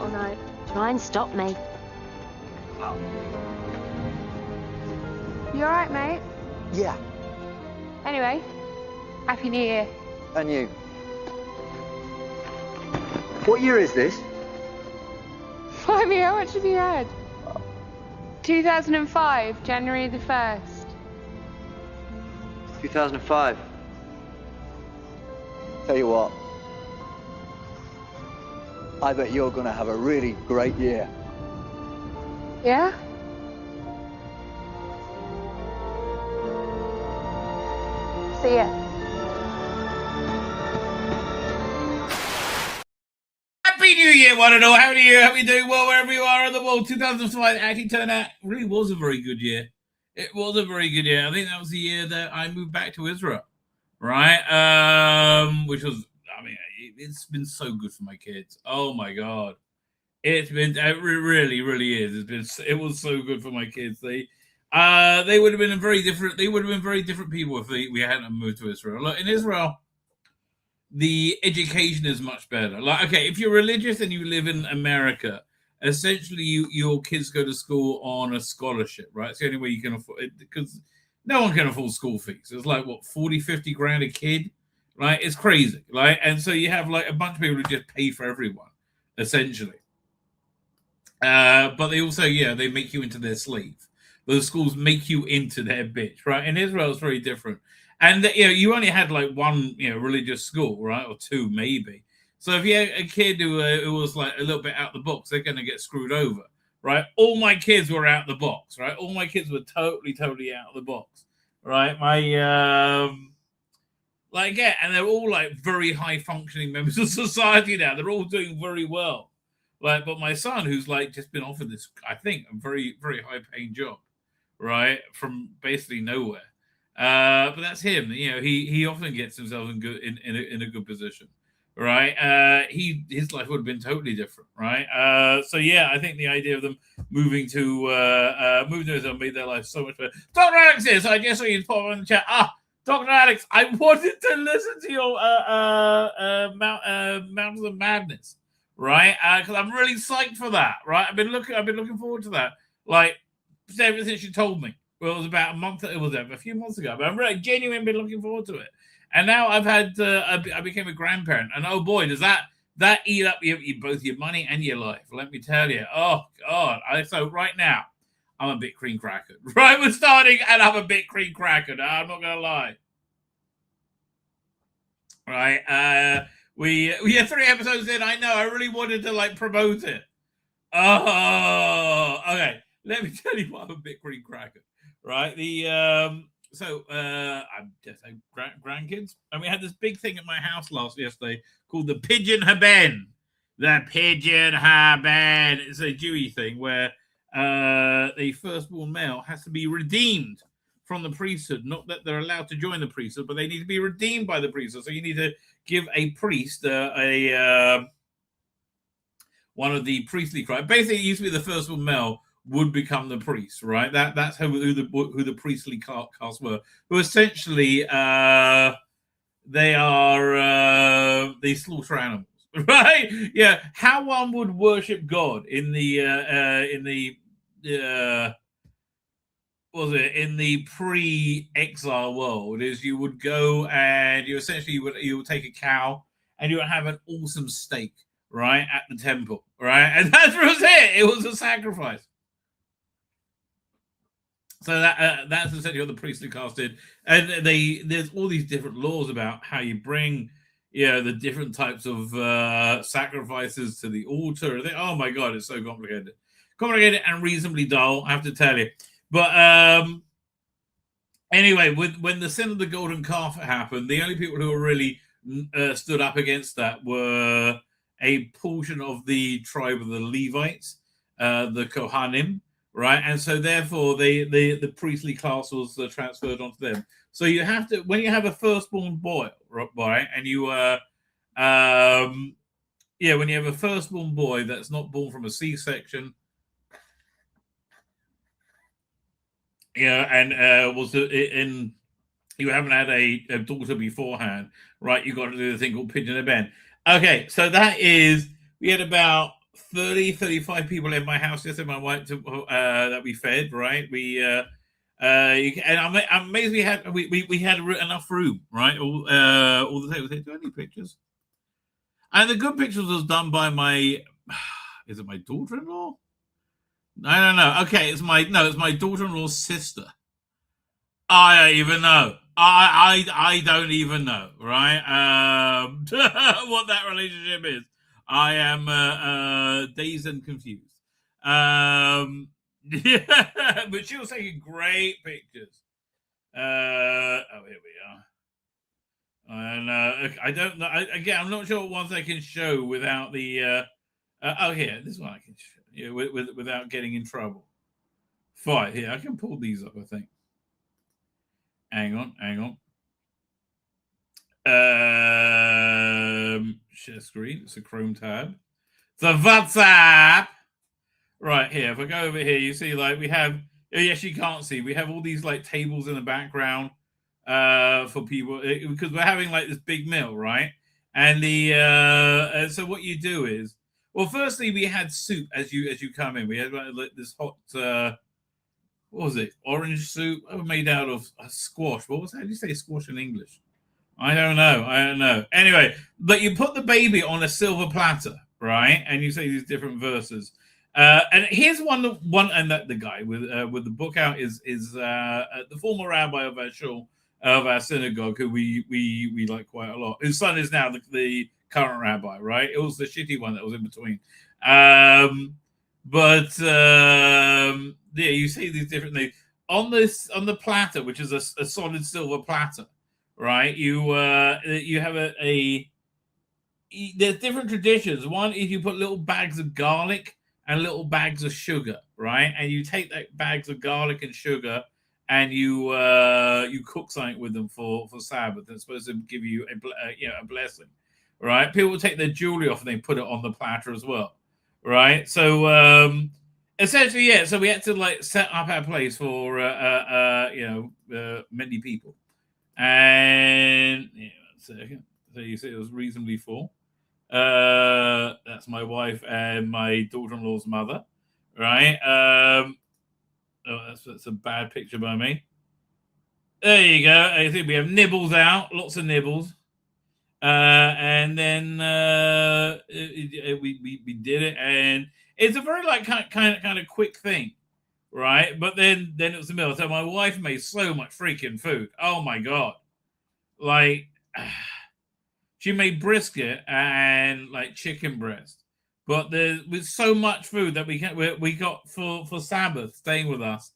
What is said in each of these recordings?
Oh no. Try and stop me. You alright, mate? Yeah. Anyway, Happy New Year. And you? What year is this? Blimey, how much have you had? 2005, January the 1st. 2005. Tell you what, I bet you're gonna have a really great year. Yeah? See ya. Happy New Year, one and all. How are you? Hope you're doing well wherever you are in the world. 2005 actually turned out really was a very good year. It was a very good year. I think that was the year that I moved back to Israel, right? Which was, I mean, it's been so good for my kids. Oh my God. It really, really is. It was so good for my kids. They would have been very different people if we hadn't moved to Israel. Look, in Israel, the education is much better. Like, okay, if you're religious and you live in America, essentially your kids go to school on a scholarship, right? It's the only way you can afford it, because no one can afford school fees. It's like, what, 40, 50 grand a kid, right? It's crazy, right? And so you have like a bunch of people who just pay for everyone, essentially. But they also, they make you into their slave. Those schools make you into their bitch, right? In Israel, it's very different. And, you only had like one, religious school, right? Or two, maybe. So if you had a kid who was like a little bit out the box, they're going to get screwed over, right? All my kids were out the box, right? All my kids were totally out of the box, right? And they're all like very high functioning members of society now. They're all doing very well. But my son, who's like just been offered this, I think, a very, very high paying job, right, from basically nowhere. But that's him. He often gets himself in a good position, right? His life would have been totally different, right? I think the idea of them moving to Israel made their life so much better. Dr. Alex is. I just saw you pop on the chat. Dr. Alex, I wanted to listen to your Mountains of Madness. Right, because I'm really psyched for that. Right, I've been looking forward to that. Like ever since you told me. Well, it was about a few months ago. But I'm really genuinely been looking forward to it. And now I've had I became a grandparent, and oh boy, does that eat up both your money and your life. Let me tell you. Oh God, so right now I'm a bit cream crackered. Right, we're starting, and I'm a bit cream crackered. I'm not gonna lie. Right, we had 3 episodes in. I know. I really wanted to like promote it. Oh, okay. Let me tell you why I'm a bit green cracker. Right. I'm just grandkids, and we had this big thing at my house yesterday called the Pigeon Haben. The Pigeon Haben. It's a Jewy thing where the firstborn male has to be redeemed from the priesthood. Not that they're allowed to join the priesthood, but they need to be redeemed by the priesthood. So you need to give a priest one of the priestly crimes. Basically, it used to be the firstborn male would become the priest, right? That's who the priestly caste were. Who essentially they slaughter animals, right? Yeah, how one would worship God in the pre-exile world is you would go and you would take a cow and you would have an awesome steak, right, at the temple, right, and that was it. It was a sacrifice. So that's essentially what the priestly caste did, and there's all these different laws about how you bring the different types of sacrifices to the altar. Oh my God, it's so complicated and reasonably dull, I have to tell you. But anyway, when the sin of the golden calf happened, the only people who were really stood up against that were a portion of the tribe of the Levites, the Kohanim, right? And so therefore, the priestly class was transferred onto them. So you have to, when you have a firstborn boy, right, and you when you have a firstborn boy that's not born from a C-section. And you haven't had a daughter beforehand, right? You got to do the thing called Pigeon Haben. Okay, so we had about 35 people in my house yesterday. My wife that we fed, right? And I'm amazed we had enough room, right? All the things. Do any pictures? And the good pictures was done by my, is it my daughter-in-law? I don't know. Okay, it's my daughter-in-law's sister. I don't even know. I don't even know, right? What that relationship is. I am dazed and confused. Yeah, but she was taking great pictures. Here we are. And I don't know. Again, I'm not sure what ones I can show without the. Here, this one I can show. Yeah, without getting in trouble. Fine. Here, I can pull these up. I think. Hang on. Share screen. It's a Chrome tab. The WhatsApp. Right here. If I go over here, you see like we have. Yes, you can't see. We have all these like tables in the background for people because we're having like this big meal, right? And the so what you do is, well, firstly we had soup as you come in. We had like this hot. What was it? Orange soup made out of squash. How do you say squash in English? I don't know. Anyway, but you put the baby on a silver platter, right? And you say these different verses. And here's one, and that the guy with the book out is the former rabbi of our shul, of our synagogue, who we like quite a lot. His son is now the current rabbi, right? It was the shitty one that was in between. Yeah, you see these different things on the platter, which is a solid silver platter, right? You have there's different traditions. One is you put little bags of garlic and little bags of sugar, right? And you take that bags of garlic and sugar and you cook something with them for Sabbath. That's supposed to give you a blessing, right? People take their jewelry off and they put it on the platter as well, right? So essentially, yeah. So we had to like set up our place for many people, and so you see it was reasonably full. That's my wife and my daughter-in-law's mother, right? That's a bad picture by me. There you go. I think we have nibbles out, lots of nibbles, and then we did it, and it's a very like kind of quick thing, right? But then it was the middle. So my wife made so much freaking food. Oh my god, like. She made brisket and like chicken breast, but there was so much food that we got for Sabbath staying with us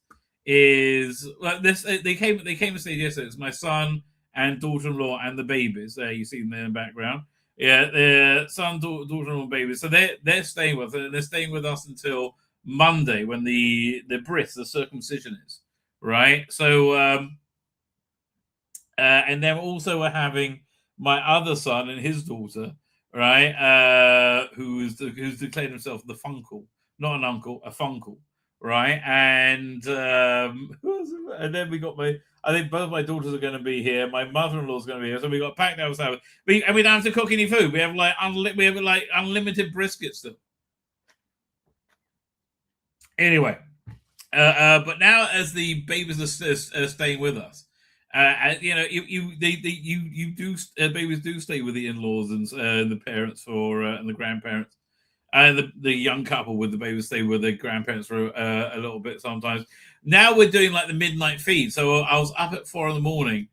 is like this. They came to stay yesterday. It's my son and daughter-in-law and the babies. There you see them in the background. Yeah, their son, daughter-in-law, babies. So they're staying with us. They're staying with us until Monday when the bris, the circumcision is, right. So and then also we're having my other son and his daughter, right, who's declared himself the funkle, not an uncle, a funkle, right? And and then we got I think both my daughters are going to be here. My mother-in-law is going to be here, so we got packed out Sabbath. And we don't have to cook any food. We have like unlimited brisket still. Anyway, but now as the babies are staying with us. Babies do stay with the in-laws and the parents and the grandparents, and the young couple with the babies stay with their grandparents for a little bit sometimes. Now we're doing like the midnight feed, so I was up at 4 a.m,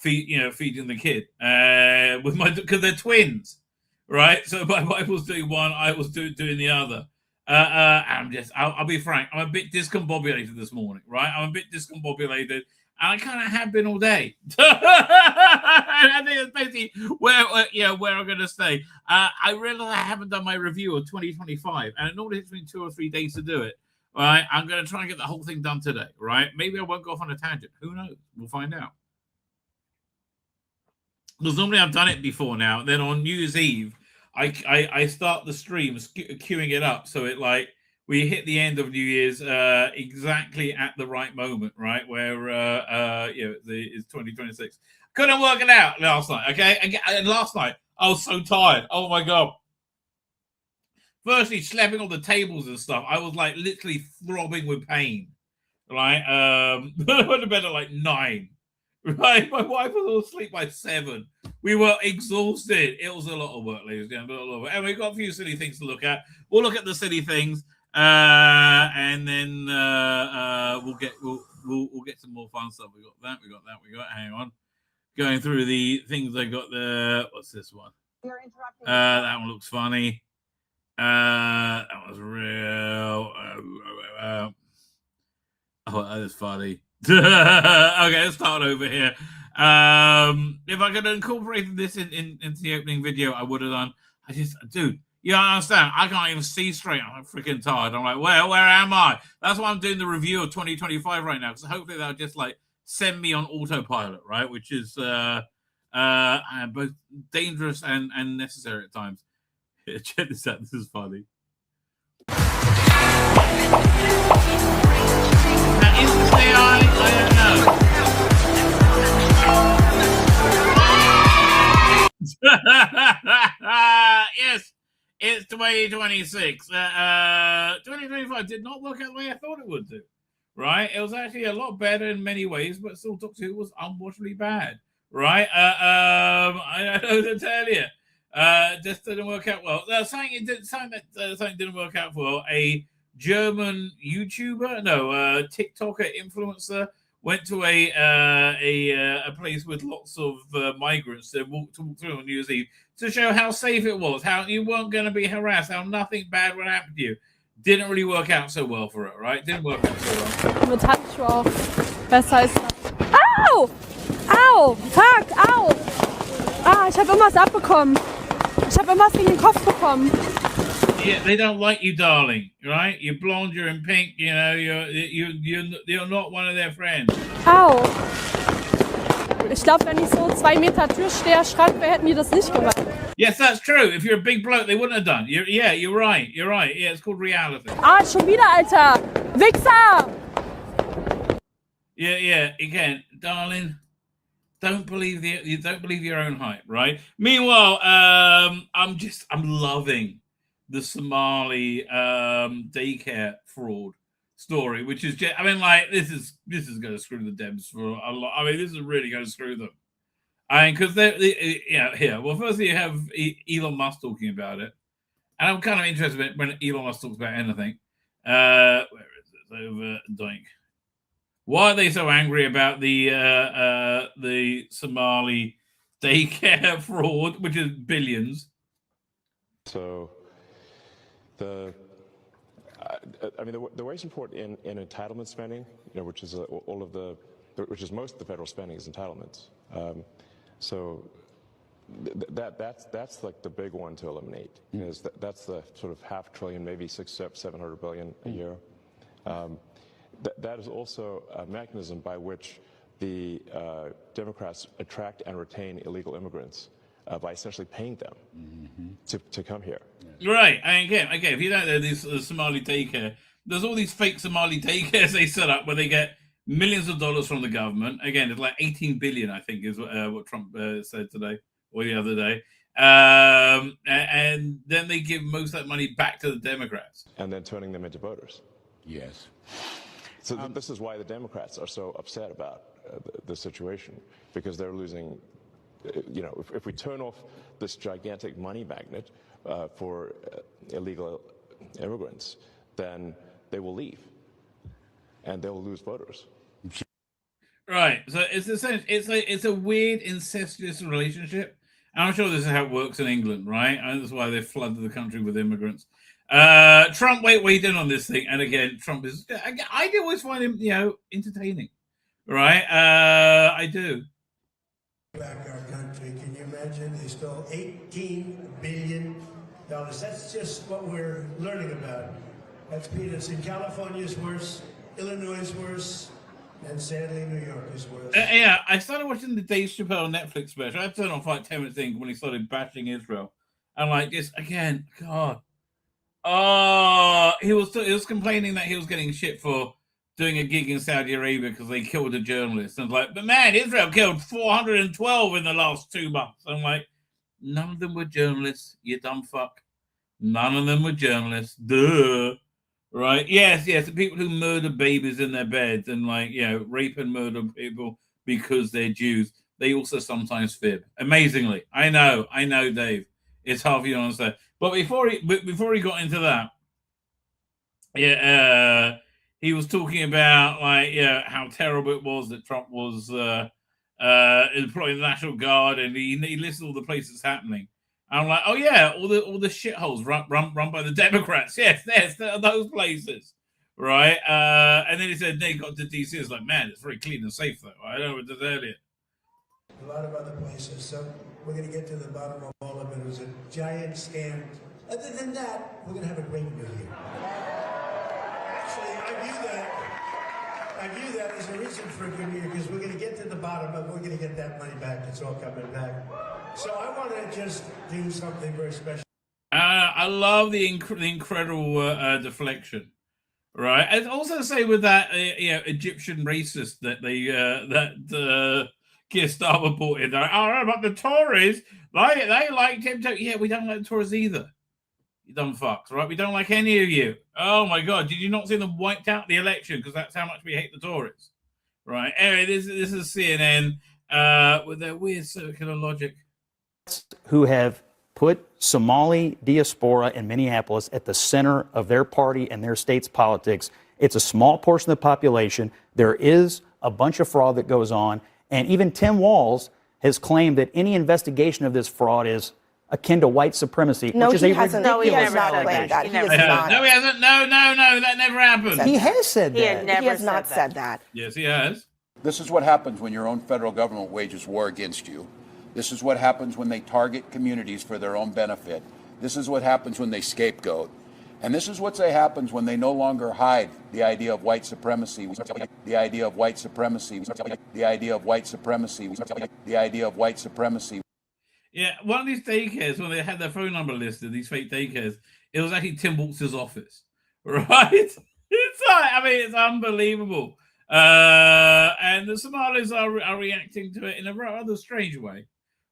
feeding the kid because they're twins, right? So my wife was doing one, I was doing the other. I'll be frank, I'm a bit discombobulated this morning, right? I'm a bit discombobulated. I kind of have been all day. I think it's basically where I'm going to stay. I realize I haven't done my review of 2025, and it normally takes me 2 or 3 days to do it. Right? I'm going to try and get the whole thing done today. Right? Maybe I won't go off on a tangent. Who knows? We'll find out. Because normally I've done it before now. And then on New Year's Eve, I start the stream queuing it up so it like. We hit the end of New Year's exactly at the right moment, right? Where it's 2026. Couldn't work it out last night, okay? And last night I was so tired. Oh my god! firstly slapping on the tables and stuff. I was like literally throbbing with pain. Right, I went to bed at like 9. Right, my wife was all asleep by 7. We were exhausted. It was a lot of work, ladies and gentlemen. And we've got a few silly things to look at. We'll look at the silly things, and then we'll get some more fun stuff. We got that. Hang on, going through the things I got there. What's this one? You're interrupting. That one looks funny. That was real. Oh, that is funny. Okay, let's start over here. If I could have incorporated this into the opening video, I would have done. Dude, you don't understand. I can't even see straight. I'm freaking tired. I'm like, where am I? That's why I'm doing the review of 2025 right now, because hopefully they'll just like send me on autopilot, right? Which is both dangerous and necessary at times. Check this out. This is funny. Is this AI? I don't know. Yes, it's 2026. 2025 did not work out the way I thought it would do. Right? It was actually a lot better in many ways, but still it was unwatchably bad. Right? I don't know to tell you. Just didn't work out well. Something didn't work out well. A German YouTuber, TikToker influencer went to a place with lots of migrants to walk through on New Year's Eve to show how safe it was, how you weren't going to be harassed, how nothing bad would happen to you. Didn't really work out so well for it, right? Didn't work out so well. Mit Handschuhe auf. Besser ist. Au! Au! Fuck! Au! Ah, ich habe irgendwas abbekommen. Ich habe irgendwas gegen den Kopf bekommen. Yeah, they don't like you, darling. Right? You're blonde, you're in pink. You know, you're not one of their friends. Au! Ich glaube, wenn ich so 2 Meter Türsteher Schrank wäre, hätten die das nicht gemacht. Yes, that's true. If you're a big bloke, they wouldn't have done. You're right. Yeah, it's called reality. Ah, schon wieder, Alter! Wichser! Yeah. Again, darling, don't believe your own hype, right? Meanwhile, I'm loving the Somali daycare fraud story, which is just, this is going to screw the Dems for a lot. This is really going to screw them. Because here. Well, firstly, you have Elon Musk talking about it, and I'm kind of interested when Elon Musk talks about anything. Where is it? Over doink. Why are they so angry about the Somali daycare fraud, which is billions? So, the wage report in entitlement spending, which is which is most of the federal spending is entitlements. So that's like the big one to eliminate. That's the sort of $500 billion, maybe $700 billion a year. That is also a mechanism by which the Democrats attract and retain illegal immigrants by essentially paying them to come here. Right. Again, if you don't know these Somali daycare, there's all these fake Somali daycares they set up where they get millions of dollars from the government. Again, it's like 18 billion, I think, is what Trump said today or the other day. And then they give most of that money back to the Democrats. And then turning them into voters. Yes. So this is why the Democrats are so upset about the situation, because they're losing, if we turn off this gigantic money magnet for illegal immigrants, then they will leave and they will lose voters. Right. So it's a weird incestuous relationship. And I'm sure this is how it works in England, right? And that's why they flooded the country with immigrants. Trump weighed in on this thing, and again, Trump is. I do always find him, entertaining, right? I do. Back our country. Can you imagine? They stole $18 billion. That's just what we're learning about. That's peanuts. In California is worse. Illinois is worse. And sadly, New York is worse. I started watching the Dave Chappelle Netflix special. I turned on for like 10 minutes in when he started bashing Israel. And like this again, God. Oh, he was complaining that he was getting shit for doing a gig in Saudi Arabia because they killed a journalist. And like, but man, Israel killed 412 in the last 2 months. I'm like, none of them were journalists, you dumb fuck. None of them were journalists. Duh. Right? Yes, the people who murder babies in their beds and rape and murder people because they're Jews. They also sometimes fib. Amazingly. I know, Dave. It's hard for you to understand. But before he got into that, he was talking about how terrible it was that Trump was employing the National Guard, and he listed all the places happening. I'm like, oh yeah, all the shitholes run by the Democrats. Yes, those places, right? And then he said they got to DC. It's like, man, it's very clean and safe though. I know it does earlier. A lot of other places. So we're going to get to the bottom of all of it. It was a giant scam. Other than that, we're going to have a great new year. Actually, I view that as a reason for a good year because we're going to get to the bottom of it. We're going to get that money back. It's all coming back. So I want to just do something very special. I love the incredible deflection, right? And also say with that Egyptian racist that Keir Starmer brought in. They're but the Tories, they liked him too. Yeah, we don't like the Tories either. You dumb fucks, right? We don't like any of you. Oh my God, did you not see them wiped out the election because that's how much we hate the Tories, right? Anyway, this is CNN with their weird circular logic. Who have put Somali diaspora in Minneapolis at the center of their party and their state's politics. It's a small portion of the population. There is a bunch of fraud that goes on. And even Tim Walz has claimed that any investigation of this fraud is akin to white supremacy. No, which is he hasn't. No, he has not claimed that. He has not. No, he hasn't. No, that never happened. He has said that. He has not said that. Yes, he has. This is what happens when your own federal government wages war against you. This is what happens when they target communities for their own benefit. This is what happens when they scapegoat. And this is what happens when they no longer hide the idea of white supremacy, the idea of white supremacy, the idea of white supremacy, the idea of white supremacy. Yeah, one of these daycares, when they had their phone number listed, these fake daycares, it was actually Tim Walz's office, right? It's it's unbelievable. And the Somalis are reacting to it in a rather strange way,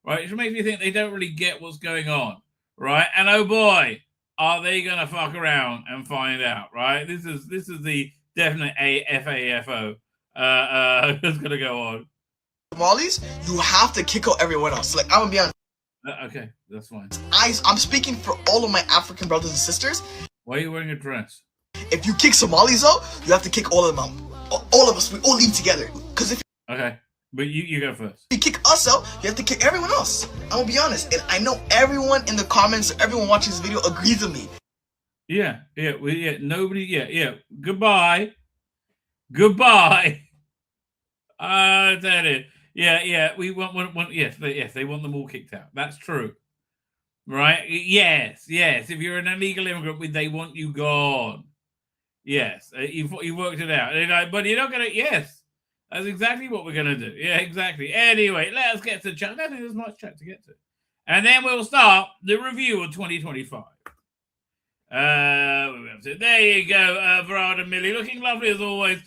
right? Which makes me think they don't really get what's going on, right? And oh boy, are they gonna fuck around and find out, right? This is the definite FAFO that's gonna go on. Somalis, you have to kick out everyone else. Like, I'm gonna be honest. Okay, that's fine. I'm speaking for all of my African brothers and sisters. Why are you wearing a dress? If you kick Somalis out, you have to kick all of them out. All of us, we all leave together. Because if okay, but you go first. You kick us out, you have to kick everyone else. I'm gonna be honest, and I know everyone in the comments, everyone watching this video agrees with me. Yeah. Nobody. Yeah. Goodbye. That is. Yeah. We want. Yes, they want them all kicked out. That's true. Right? Yes. If you're an illegal immigrant, they want you gone. Yes, you worked it out. But you're not gonna. Yes, that's exactly what we're gonna do. Yeah, exactly. Anyway, let's get to chat. I don't think there's much chat to get to, and then we'll start the review of 2025. There you go, Verada Millie, looking lovely as always.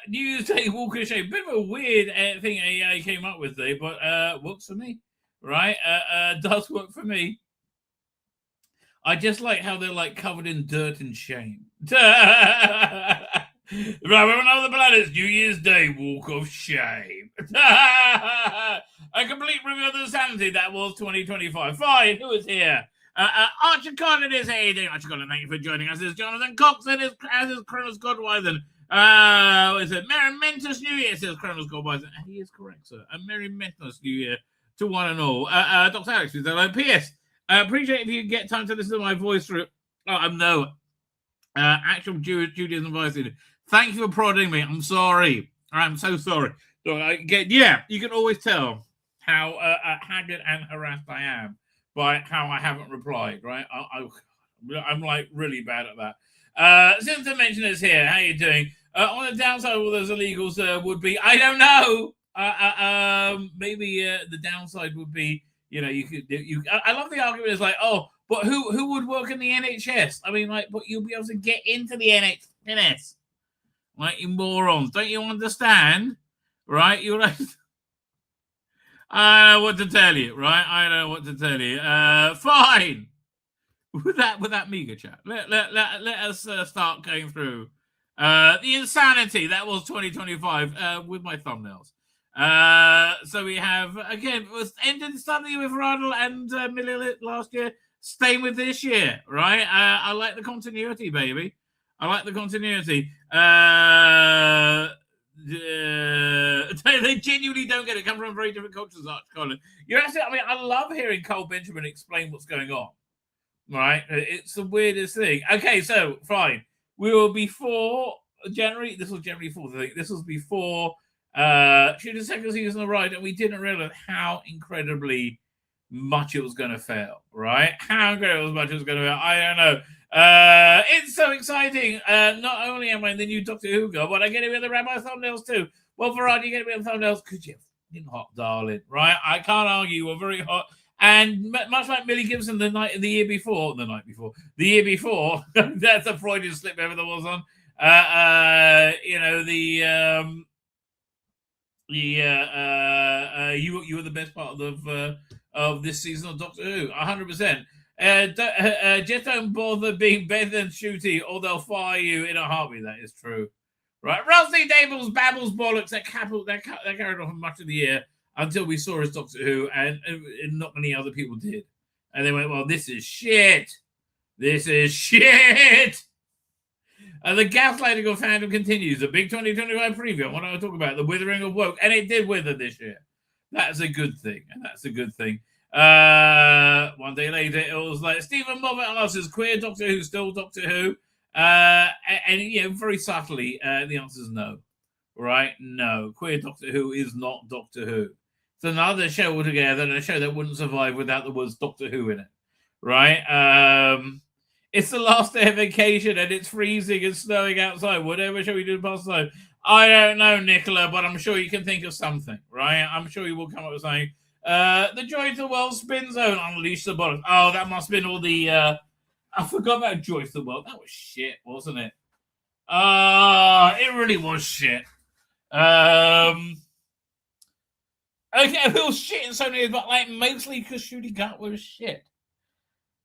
Newsday Walker Shea, bit of a weird thing AI came up with there, but works for me, right? Does work for me. I just like how they're like covered in dirt and shame. Right, we're on other planets. New Year's Day Walk of Shame. A complete review of the sanity that was 2025. Fine, who is here? Archer Collin is here. Archer Collin, thank you for joining us. There's Jonathan Cox, and as is Cronus Godwithen. What is it? Merry Mentos New Year, says Cronus Godwithen. He is correct, sir. A Merry Mentos New Year to one and all. Dr. Alex, please hello. P.S. Appreciate if you get time to listen to my voice through. Actual Judaism voice. Thank you for prodding me. I'm sorry. I'm so sorry. You can always tell how haggard and harassed I am by how I haven't replied, right? I'm like really bad at that. Since the mention is here, how you doing? On the downside of all those illegals would be, I don't know. Maybe the downside would be, you could. I love the argument. It's like, oh, but who would work in the NHS? I mean, like, but you'll be able to get into the NHS, like, you morons. Don't you understand? Right? You're like. I don't know what to tell you, right? I don't know what to tell you. Fine. with that meager chat, let us start going through the insanity that was 2025 with my thumbnails. So we have, again, it was ended suddenly with Radl and Millilit last year, staying with this year, right? I like the continuity, baby. I like the continuity. They genuinely don't get it. Come from very different cultures, Colin. You're actually, I mean, I love hearing Cole Benjamin explain what's going on. Right? It's the weirdest thing. Okay, so fine. We were before January. This was January 4th, I think. This was before shooting second season arrived, and we didn't realize how incredibly much it was going to fail, right? How incredibly much it was going to fail. I don't know. It's so exciting. Not only am I in the new Doctor Who girl, but I get it with the Rabbi thumbnails too. Well, Farad, you get it with the thumbnails because you're fucking hot, darling, right? I can't argue. You were very hot. And much like Millie Gibson the year before, that's a Freudian slip whoever there was on. You were the best part of this season of Doctor Who, 100%. Just don't bother being better than Shooty, or they'll fire you in a heartbeat. That is true, right? Rusty Dables babbles bollocks that carried on for much of the year until we saw his Doctor Who, and not many other people did. And they went, well, this is shit. This is shit. And the gaslighting of fandom continues. The big 2025 preview. What I talk about, the withering of woke, and it did wither this year. That's a good thing, and that's a good thing. 1 day later, it was like Stephen Moffat asks, "Is queer Doctor Who still Doctor Who?" And very subtly, the answer is no. Right? No, queer Doctor Who is not Doctor Who. It's another show altogether, and a show that wouldn't survive without the words Doctor Who in it. Right? It's the last day of vacation, and it's freezing and snowing outside. Whatever shall we do past the time? I don't know, Nicola, but I'm sure you can think of something, right? I'm sure you will come up with something. The Joy to the World Spin Zone, Unleash the Bottom. Oh, that must have been all the... I forgot about Joy to the World. That was shit, wasn't it? It really was shit. Okay, it was shit in so many ways, but like mostly because Shooty Gut was shit.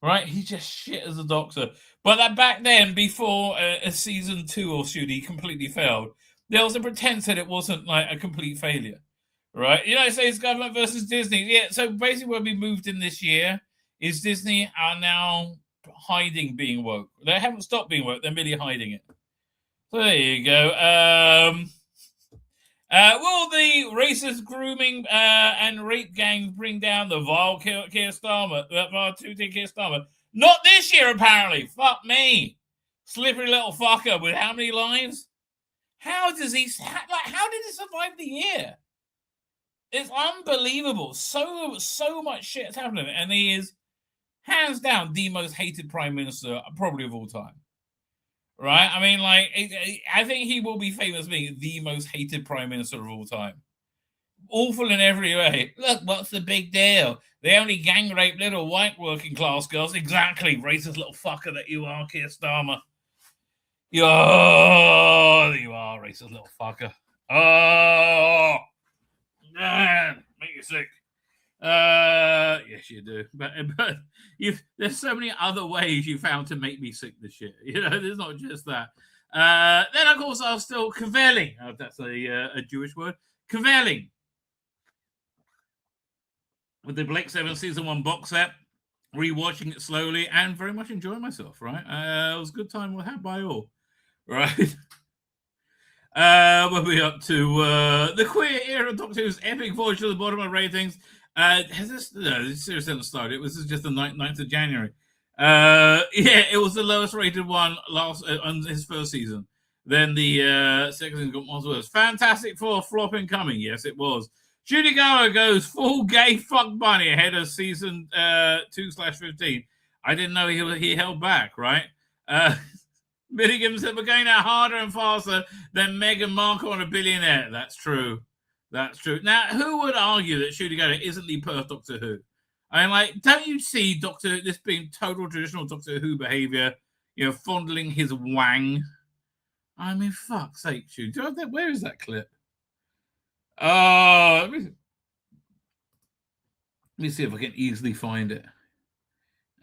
Right? He just shit as a Doctor. But that back then, before season 2 of Shooty completely failed, there was a pretense that it wasn't like a complete failure. Right? United States government versus Disney. Yeah, so basically when we moved in this year is Disney are now hiding being woke. They haven't stopped being woke, they're merely hiding it. So there you go. Will the racist grooming and rape gangs bring down the vile Keir Starmer? Keir Starmer? Not this year, apparently. Fuck me. Slippery little fucker with how many lives? How did he survive the year? It's unbelievable. So much shit is happening, and he is hands down the most hated prime minister probably of all time. Right? I mean, like, I think he will be famous as being the most hated prime minister of all time. Awful in every way. Look, what's the big deal? They only gang rape little white working class girls. Exactly, racist little fucker that you are, Keir Starmer. You are racist little fucker. Oh, man, make you sick. Yes, you do. But there's so many other ways you found to make me sick this year. You know, there's not just that. Then, of course, I was still cavelling. Oh, that's a Jewish word. Cavelling. With the Blake 7 Season 1 box set, rewatching it slowly, and very much enjoying myself, right? It was a good time had by all, right? We'll be up to the queer era of Doctor Who's epic voyage to the bottom of ratings. This seriously hasn't started. This is just the 9th of January. It was the lowest rated one on his first season. Then the second season got much worse. Fantastic Four flopping coming. Yes, it was. Judy Garland goes full gay fuck bunny ahead of season 2/15. I didn't know he held back, right? Milligan said we're going out harder and faster than Meghan Markle on A Billionaire. That's true. That's true. Now, who would argue that Shooty Garland isn't the perfect Doctor Who? I mean, like, don't you see this being total traditional Doctor Who behavior? You know, fondling his wang. I mean, fuck's sake, Shooty. Where is that clip? Let me see if I can easily find it.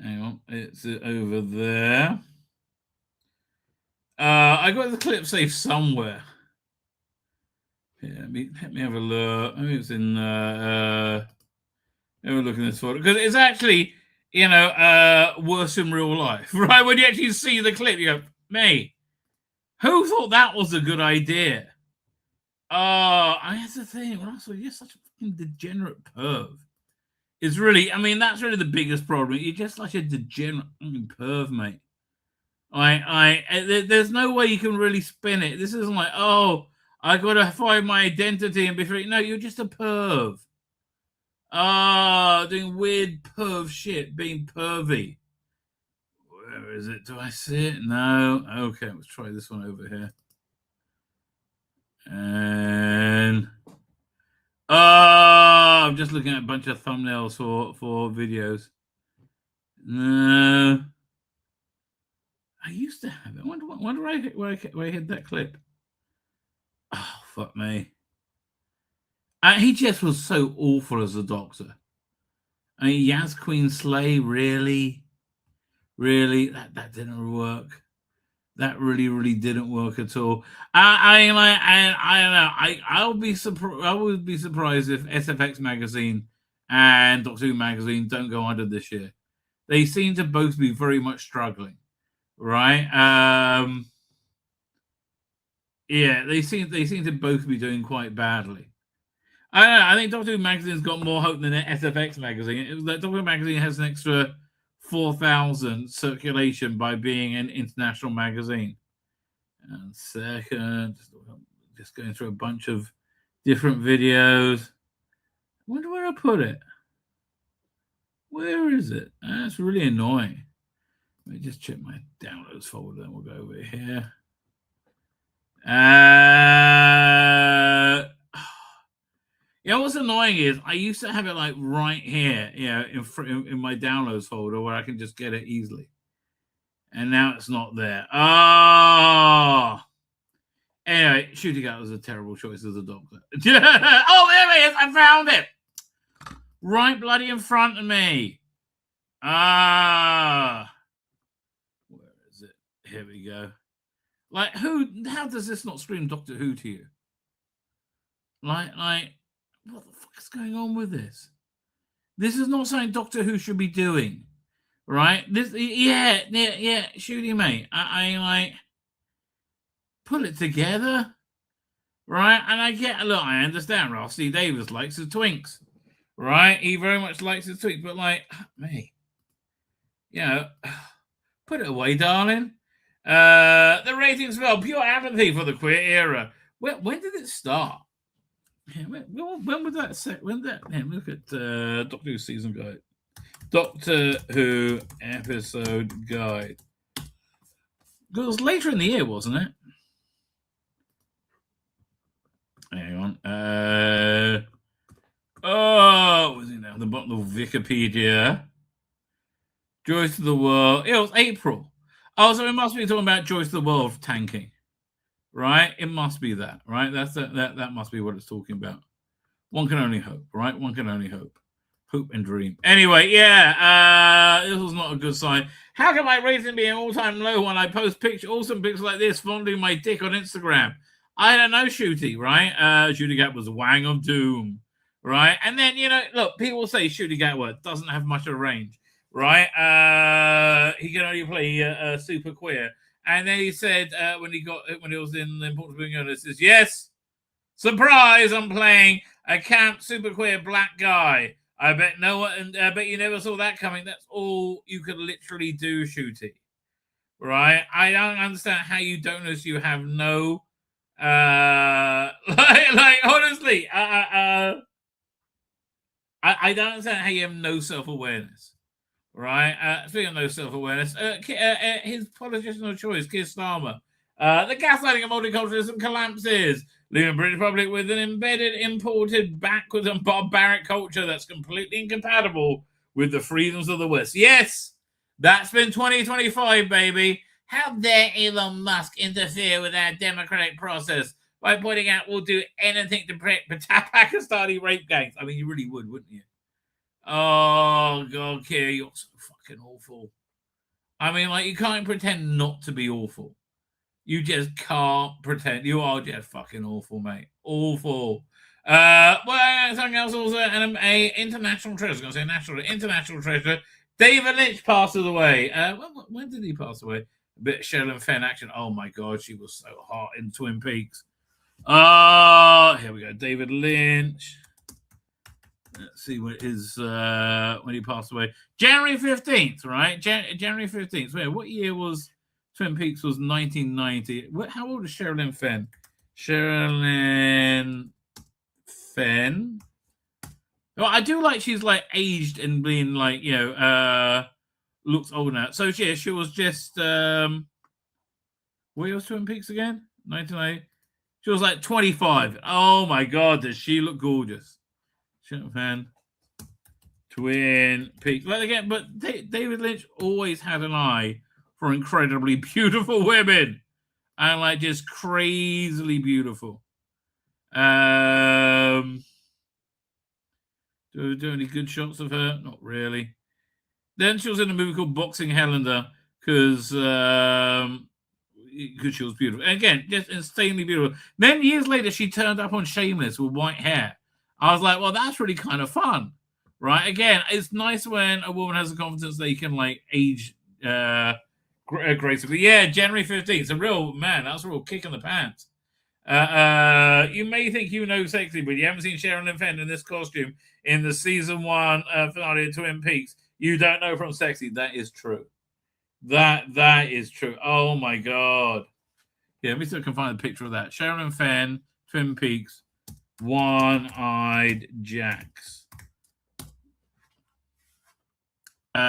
Hang Oh, it's over there. I got the clip saved somewhere. Yeah, let me have a look. Maybe it's in. Have a look in this photo because it's actually, worse in real life, right? When you actually see the clip, you go, "Mate, who thought that was a good idea?" I have to think. Well, also, you're such a fucking degenerate perv. It's really, that's really the biggest problem. You're just like a degenerate perv, mate. There's no way you can really spin it. This isn't like, oh, I gotta find my identity and be free. No, you're just a perv. Doing weird perv shit, being pervy. Where is it? Do I see it? No. Okay, let's try this one over here. And I'm just looking at a bunch of thumbnails for videos. No. I used to have it. Wonder where I hid that clip. Oh, fuck me. He just was so awful as a doctor. Yaz Queen Slay, really? Really? That didn't work. That really didn't work at all. I don't know. I would be surprised if SFX magazine and Doctor Who magazine don't go under this year. They seem to both be very much struggling, right? Yeah, they seem to both be doing quite badly. I don't know. I think Doctor Who magazine's got more hope than SFX magazine. Doctor Who magazine has an extra 4,000 circulation by being an international magazine. And second, just going through a bunch of different videos. I wonder where I put it. Where is it? That's really annoying. Let me just check my downloads folder, then we'll go over here. What's annoying is I used to have it like right here, in my downloads folder where I can just get it easily. And now it's not there. Anyway, Shooting Out was a terrible choice as a doctor. Oh, there it is. I found it. Right bloody in front of me. Where is it? Here we go. Like, how does this not scream Doctor Who to you? Like, what the fuck is going on with this? This is not something Doctor Who should be doing, right? Yeah, Shooty, mate. I pull it together, right? And I understand Ralph C. Davis likes his twinks, right? He very much likes his twinks, but mate, put it away, darling. The ratings fell. Pure apathy for the queer era. When did it start? When was that set? Look at Doctor Who season guide. Doctor Who episode guide. It was later in the year, wasn't it? Hang on. Was it now? The bottom of Wikipedia. Joyce of the World. It was April. Oh, so it must be talking about Joyce of the World tanking. Right? It must be that, right? That must be what it's talking about. One can only hope, right? One can only hope. Hope and dream. Anyway, this was not a good sign. How can my rating be an all-time low when I post awesome pictures like this fondling my dick on Instagram? I don't know, Shooty, right? Shooty Gat was Wang of Doom, right? And then, look, people say Shooty Gatworth doesn't have much of range, right? He can only play super queer. And then he said when he was in the Important Being Honest, says, yes, surprise, I'm playing a camp super queer black guy. I bet you never saw that coming. That's all you could literally do, Shooty. Right? I don't understand how you don't notice you have no honestly, I don't understand how you have no self-awareness. Right, speaking of no self-awareness, his politician of choice, Keir Starmer, the gaslighting of multiculturalism collapses, leaving the British public with an embedded, imported, backwards and barbaric culture that's completely incompatible with the freedoms of the West. Yes, that's been 2025, baby. How dare Elon Musk interfere with our democratic process by pointing out we'll do anything to protect Pakistani rape gangs? I mean, you really would, wouldn't you? Oh, God, Keir, you're so fucking awful. I mean, like, you can't pretend not to be awful. You just can't pretend. You are just fucking awful, mate. Awful. Well, something else also, a international treasure. I was going to say national, international treasure. David Lynch passes away. When did he pass away? A bit of Sherilyn Fenn action. Oh my God, she was so hot in Twin Peaks. Here we go. David Lynch. Let's see what is when he passed away. January 15th, right? January 15th. Wait, what year was Twin Peaks? Was 1990. How old is Sherilyn Fenn? Sherilyn Fenn. Well, I do like she's like aged and being like, looks old now. So yeah, she was just what was Twin Peaks again? 1990. She was like 25. Oh my God, does she look gorgeous? Sherilyn Fenn. Twin Peaks. Like again, but David Lynch always had an eye for incredibly beautiful women. And like just crazily beautiful. Do any good shots of her? Not really. Then she was in a movie called Boxing Helander because she was beautiful. And again, just insanely beautiful. Then years later, she turned up on Shameless with white hair. I was like, well, that's really kind of fun, right? Again, it's nice when a woman has the confidence they can like age gracefully. Yeah, January 15th. That's a real kick in the pants. You may think you know sexy, but you haven't seen Sherilyn Fenn in this costume in the season 1 finale of Twin Peaks. You don't know from sexy. That is true. That is true. Oh my God. Yeah, let me see if I can find a picture of that. Sherilyn Fenn, Twin Peaks, One-Eyed Jacks. It's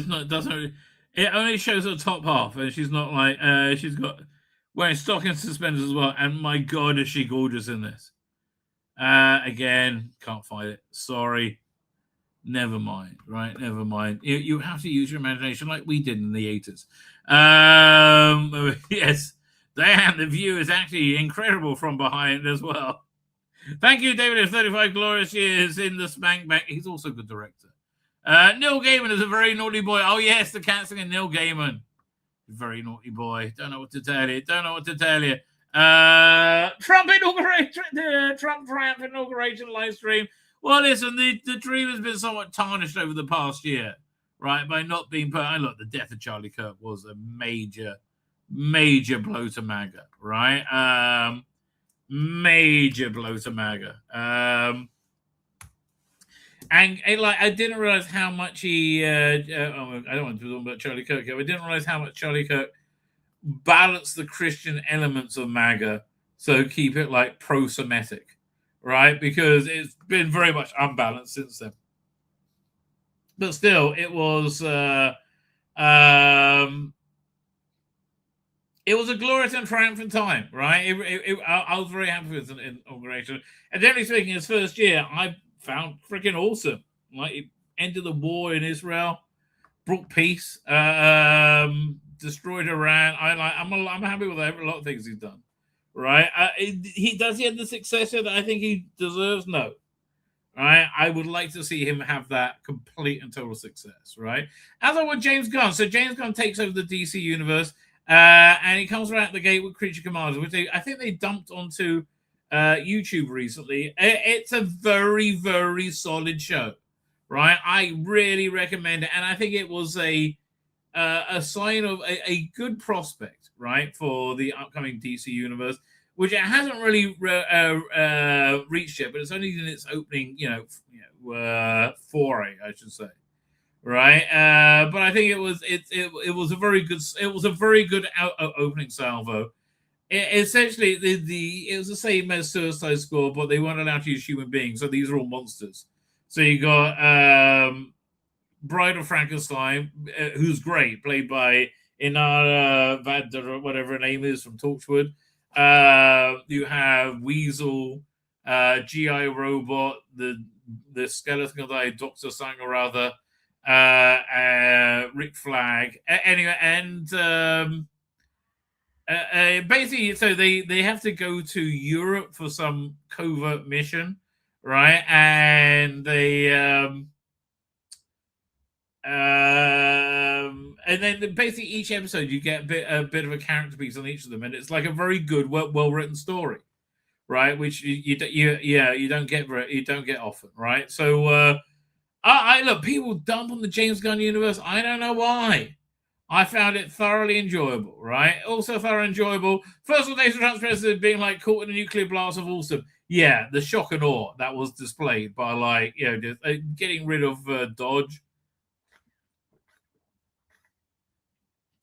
not. Doesn't. It only shows the top half, and she's not like. She's got wearing stocking suspenders as well. And my God, is she gorgeous in this? Again, can't find it. Sorry. Never mind. Right. Never mind. You have to use your imagination like we did in the 80s. Yes. Damn, the view is actually incredible from behind as well. Thank you, David. 35 glorious years in the spank bank. He's also a good director. Neil Gaiman is a very naughty boy. Oh, yes, the cat singer Neil Gaiman. Very naughty boy. Don't know what to tell you. Trump triumph inauguration live stream. Well, listen, the dream has been somewhat tarnished over the past year, right? By not being put. Look, the death of Charlie Kirk was a major blow to MAGA, right? Major blow to MAGA. And like, I didn't realize how much he. I don't want to talk about Charlie Kirk here. I didn't realize how much Charlie Kirk balanced the Christian elements of MAGA, so keep it like pro-Semitic, right? Because it's been very much unbalanced since then. But still, it was a glorious and triumphant time, right? I was very happy with the inauguration. And generally speaking, his first year, I found freaking awesome. Like, it ended the war in Israel, brought peace, destroyed Iran. I'm happy with a lot of things he's done, right? He have the successor that I think he deserves? No, right? I would like to see him have that complete and total success, right? As I would James Gunn. So James Gunn takes over the DC universe, and he comes right out the gate with Creature Commanders, which I think they dumped onto YouTube recently. It's a very, very solid show, right? I really recommend it, and I think it was a sign of a good prospect, right, for the upcoming DC universe, which it hasn't really reached yet, but it's only in its opening, foray, I should say, right? But I think it was a very good opening salvo. Essentially, it was the same as Suicide Squad, but they weren't allowed to use human beings, so these are all monsters. So you got Bride of Frankenstein, who's great, played by Inara Vadra, whatever her name is, from Torchwood. You have Weasel, G.I. Robot, the skeleton guy, Dr. Sang or other, Rick Flag. Anyway, and basically, so they have to go to Europe for some covert mission, right? And and then basically each episode you get a bit of a character piece on each of them, and it's like a very good, well written story, right? Which you don't get often, right? So I look, people dump on the James Gunn universe. I don't know why. I found it thoroughly enjoyable, right? Also thoroughly enjoyable. First of all, Days of Transparency being like caught in a nuclear blast of awesome. Yeah, the shock and awe that was displayed by like, just, getting rid of Dodge.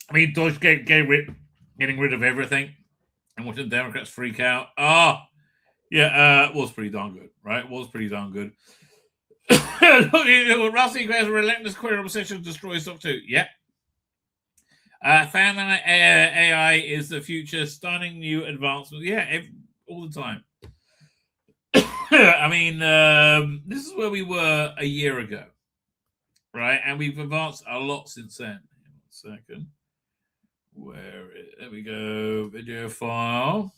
I mean, Dodge getting rid of everything and watching the Democrats freak out. It was pretty darn good, right? It was pretty darn good. Rusty has a relentless queer obsession to destroy stock too. Yep. Fan AI is the future, stunning new advancements. Yeah, all the time. I mean, this is where we were a year ago, right? And we've advanced a lot since then. 1 second. There we go. Video file.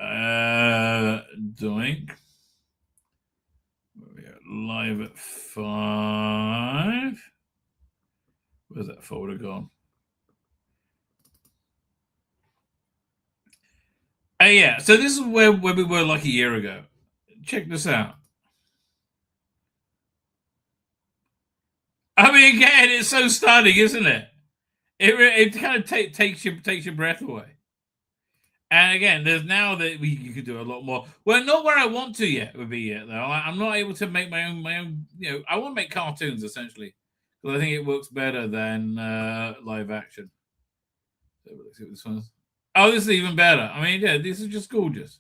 Doink. We are live at 5. Where's that folder gone? Yeah, so this is where we were like a year ago. Check this out. I mean, again, it's so stunning, isn't it? It kind of takes your breath away. And again, there's now that you could do a lot more. Well, not where I want to yet though. I'm not able to make my own. I want to make cartoons essentially. Because I think it works better than live action. So let's see what this one's. Oh, this is even better. I mean, yeah, this is just gorgeous.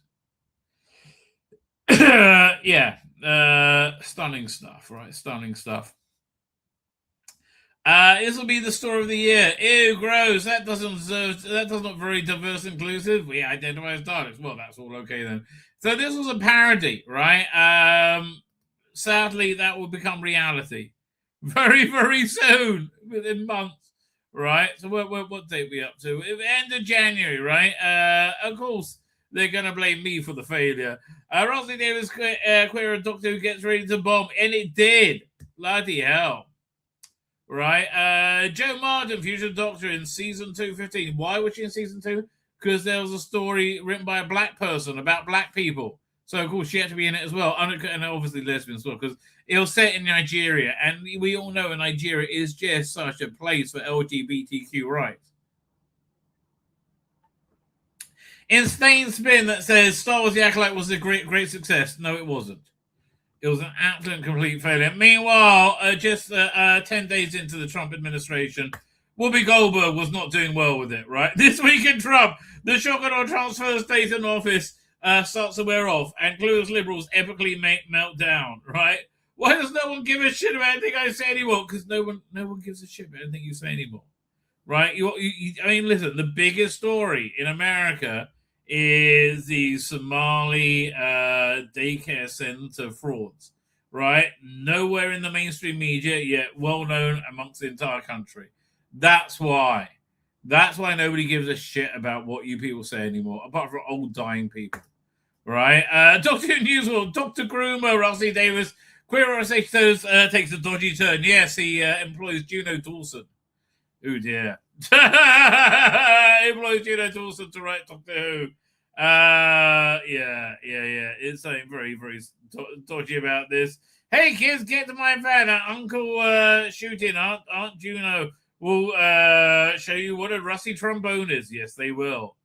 Stunning stuff, right? Stunning stuff. This will be the story of the year. Ew, gross. That's not very diverse and inclusive. We identify as Daleks. Well, that's all okay then. So this was a parody, right? Sadly, that will become reality very, very soon, within months, right? So what date are we up to? End of January, right? Of course, they're going to blame me for the failure. Rosalind Davis queer a doctor who gets ready to bomb, and it did. Bloody hell. Right? Joe Martin, Future Doctor in season 215. Why was she in season 2? Because there was a story written by a black person about black people. So, of course, she had to be in it as well. And obviously lesbian as well, because it was set in Nigeria. And we all know Nigeria is just such a place for LGBTQ rights. Insane spin that says Star Wars The Acolyte was a great success. No, it wasn't. It was an absolute complete failure. Meanwhile, just 10 days into the Trump administration, Whoopi Goldberg was not doing well with it, right? This week in Trump, the shock on Trump's first days in office starts to wear off, and clueless liberals epically melt down, right? Why does no one give a shit about anything I say anymore? Because no one gives a shit about anything you say anymore, right? I mean, listen, the biggest story in America is the Somali daycare center frauds, right? Nowhere in the mainstream media, yet well known amongst the entire country. That's why nobody gives a shit about what you people say anymore, apart from old dying people, right? Doctor Unusual, Dr. Groomer, Rusty Davis, Queer Rosactos takes a dodgy turn. Yes, he employs Juno Dawson. Oh dear. Employs Juno Dawson to write Doctor Who. Yeah. It's something very, very dodgy about this. Hey kids, get to my van. Uncle Shooting, Aunt Juno will show you what a rusty trombone is. Yes, they will.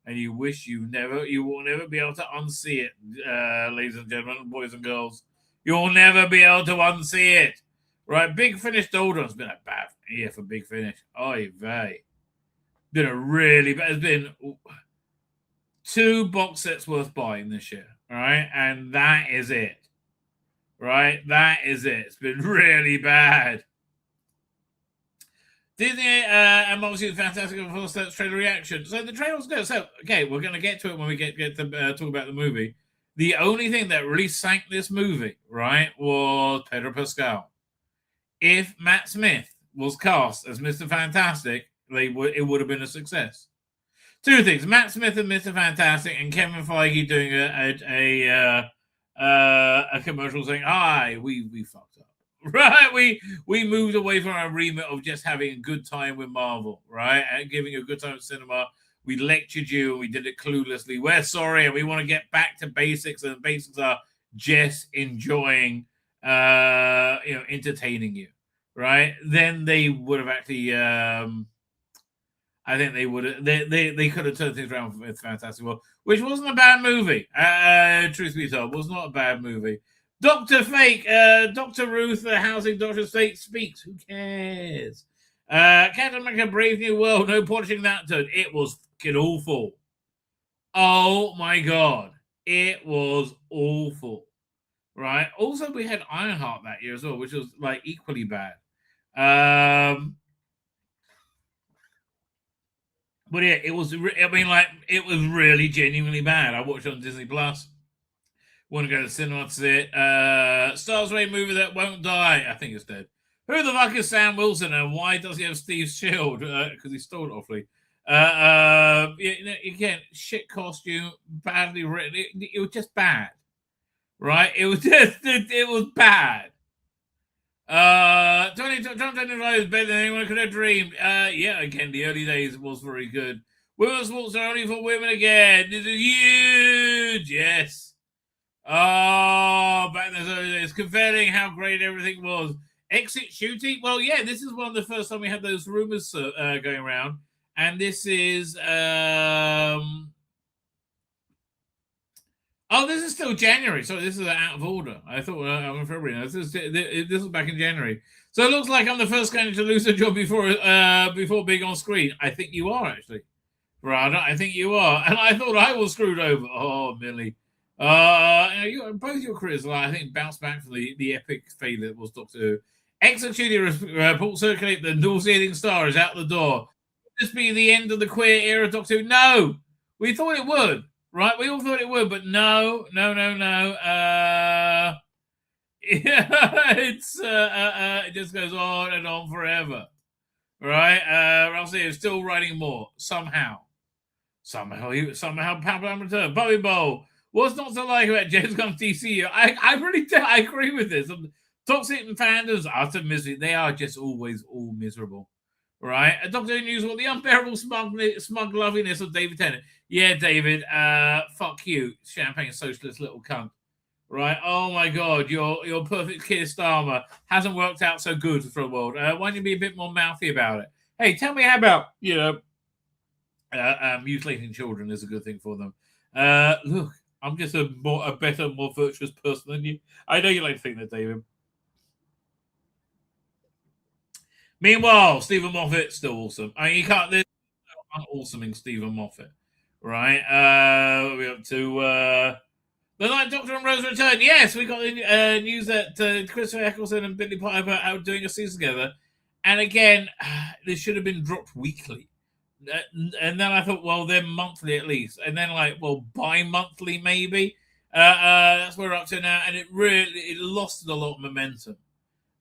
And you wish you will never be able to unsee it, ladies and gentlemen, boys and girls. You'll never be able to unsee it. Right, Big Finish Doldrum's been a bad year for Big Finish. Oy vey. Been a really bad. It's been 2 box sets worth buying this year. All right, and that is it. Right, that is it. It's been really bad. Disney and obviously the fantastic first trailer reaction. So the trailer was good. So okay, we're going to get to it when we get to talk about the movie. The only thing that really sank this movie, right, was Pedro Pascal. If Matt Smith was cast as Mr. Fantastic, it would have been a success. 2 things: Matt Smith and Mr. Fantastic, and Kevin Feige doing a commercial saying, "Hi, we fucked up." Right, we moved away from our remit of just having a good time with Marvel, right, and giving a good time at cinema. We lectured you, and we did it cluelessly. We're sorry, and we want to get back to basics, and basics are just enjoying, entertaining you, right? Then they would have actually, I think they would have, they could have turned things around with Fantastic Four, which wasn't a bad movie. Truth be told, was not a bad movie. Dr. Fake, Dr. Ruth, the housing Dr. Fake speaks. Who cares? Captain America, Brave New World, no polishing that turd. It was fucking awful. Oh my God. It was awful. Right? Also, we had Ironheart that year as well, which was like equally bad. But yeah, it was, it was really genuinely bad. I watched it on Disney Plus. Want to go to the cinema to see it. Star Wars movie that won't die. I think it's dead. Who the fuck is Sam Wilson and why does he have Steve's shield? Because he stole it awfully. Again, shit costume, badly written. It was just bad. Right? It was bad. 2025 is better than anyone could have dreamed. Yeah, again, the early days was very good. Women's sports are only for women again. This is huge. Yes. Oh, back in those early days, conveying how great everything was. Exit shooting. Well, yeah, this is one of the first time we had those rumors going around, and this is this is still January. So this is out of order. I thought I'm in February. No, this was back in January. So it looks like I'm the first guy to lose a job before being on screen. I think you are actually, Rada. I think you are, and I thought I was screwed over. Oh, Millie. Both your careers, I think, bounced back from the epic failure that was Doctor Who. Executing report circulate the nauseating star is out the door. Would this be the end of the queer era of Doctor Who? No, we thought it would, right? We all thought it would, but no. It's it just goes on and on forever, right? Ralsei is still writing more somehow. Pamela return. Bobby Bowl. What's not to like about James Gunn's DC? I really do. I agree with this. Toxic fandoms, utter misery. They are just always all miserable, right? Doctor Who News, what the unbearable smug loveliness of David Tennant. Yeah, David, fuck you, champagne socialist little cunt, right? Oh my God, your perfect Keir Starmer hasn't worked out so good for the world. Why don't you be a bit more mouthy about it? Hey, tell me how about mutilating children is a good thing for them. Look. I'm just a better, more virtuous person than you. I know you like to think that, David. Meanwhile, Stephen Moffat still awesome. I mean, you can't. There's no unawesomeing Stephen Moffat, right? We're up to the Night Doctor and Rose return. Yes, we got the news that Christopher Eccleston and Billy Piper are doing a season together. And again, this should have been dropped weekly. And then I thought, well, they're monthly at least. And then bi-monthly maybe. That's where we're up to now. And it lost a lot of momentum.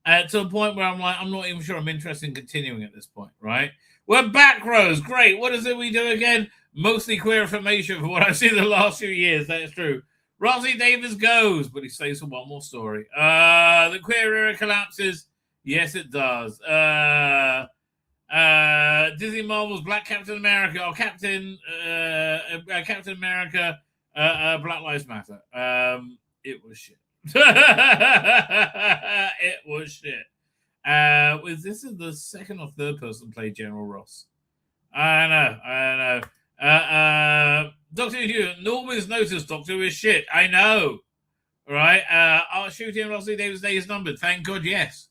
To the point where I'm not even sure I'm interested in continuing at this point, right? We're back, Rose. Great. What is it we do again? Mostly queer information for what I've seen the last few years. That's true. Rossi Davis goes, but he stays for one more story. The queer era collapses. Yes, it does. Disney Marvel's Black Captain America or Captain America Black Lives Matter. It was shit. It was shit. This is the second or third person to play General Ross. I know. Doctor Who, Norman's noticed Doctor Who is shit. I know. Right? Art shooting Rossi Davis Day is numbered. Thank God, yes.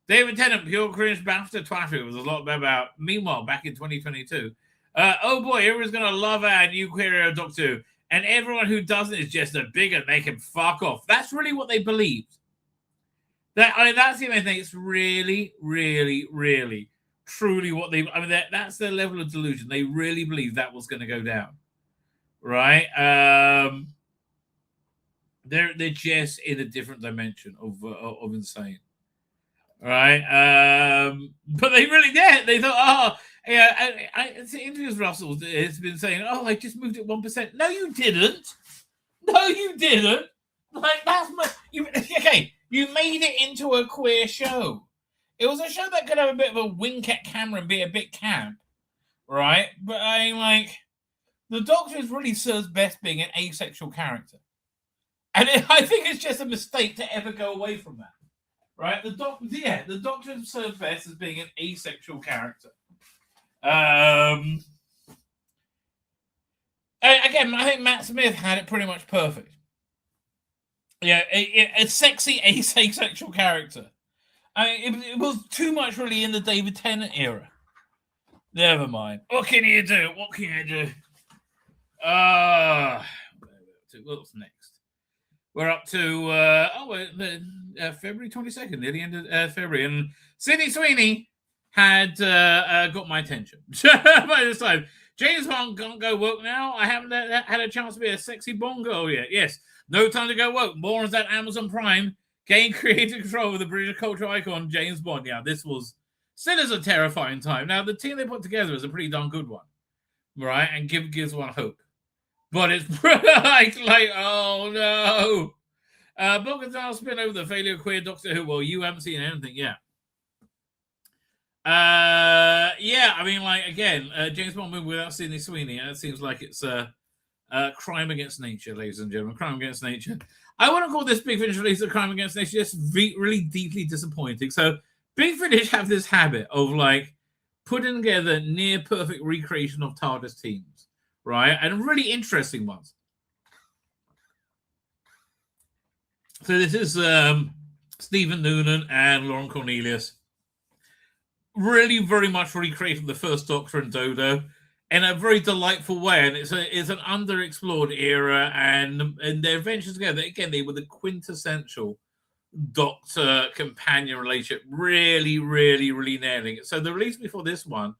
David Tennant, pure cringe BAFTA twattery was a lot about. Meanwhile, back in 2022, oh boy, everyone's going to love our new queer era Doctor Who, and everyone who doesn't is just a bigot. They can fuck off. That's really what they believed. That's the only thing. It's really, really, really, truly what they. That's their level of delusion. They really believe that was going to go down, right? They're just in a different dimension of insane. Right, but they really did. They thought, interviews Russell has been saying, I just moved it 1%. No, you didn't. Like, that's my... Okay, you made it into a queer show. It was a show that could have a bit of a wink at camera and be a bit camp, right? But I mean, like, the Doctor really serves best being an asexual character. And I think it's just a mistake to ever go away from that, right? The Doctor serves best as being an asexual character. Again, I think Matt Smith had it pretty much perfect. Yeah, a sexy asexual character. I mean, it was too much really in the David Tennant era. Never mind. What can you do? What can you do? What's next? We're up to February 22nd, near the end of February, and Sydney Sweeney had got my attention by this time. James Bond can't go woke now. I haven't had a chance to be a sexy Bond girl yet. Yes, no time to go woke. More on that Amazon Prime. Gain creative control of the British cultural icon James Bond. Yeah, this was still is a terrifying time. Now, the team they put together is a pretty darn good one, right? And gives one hope. But it's like oh no. Blogger spin over the failure of queer Doctor Who. Well, you haven't seen anything yet. I mean, like, again, James Bond movie without Sydney Sweeney. It seems like it's a crime against nature, ladies and gentlemen. Crime against nature. I want to call this Big Finish release a crime against nature. Just really deeply disappointing. So, Big Finish have this habit of, like, putting together near perfect recreation of TARDIS teams, right? And really interesting ones. So this is Stephen Noonan and Lauren Cornelius. Really very much recreated the first Doctor and Dodo in a very delightful way. And it's an underexplored era, and their adventures together, again, they were the quintessential Doctor-companion relationship. Really, really, really nailing it. So the release before this one,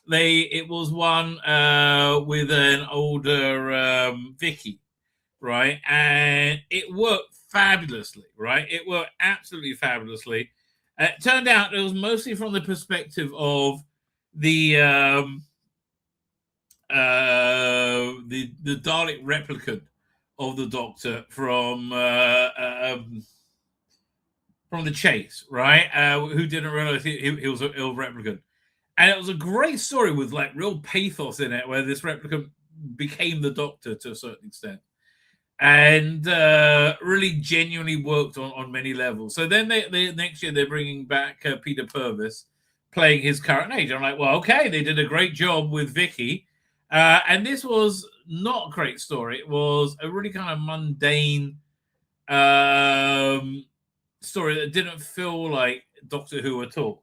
it was one with an older Vicky, right? And it worked fabulously, right? It worked absolutely fabulously. It turned out it was mostly from the perspective of the Dalek replicant of the Doctor from the Chase, right? Who didn't realize he was an ill replicant. And it was a great story with, like, real pathos in it, where this replicant became the Doctor to a certain extent. And really genuinely worked on many levels. So then they next year they're bringing back Peter Purvis playing his current age. I'm like, well, okay, they did a great job with Vicky. And this was not a great story. It was a really kind of mundane story that didn't feel like Doctor Who at all,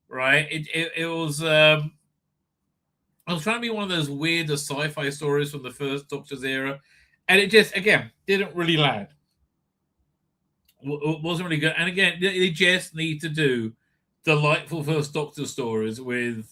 right? It was... I was trying to be one of those weirder sci-fi stories from the first Doctor's era. And it just, again, didn't really land. It wasn't really good. And again, they just need to do delightful first Doctor stories with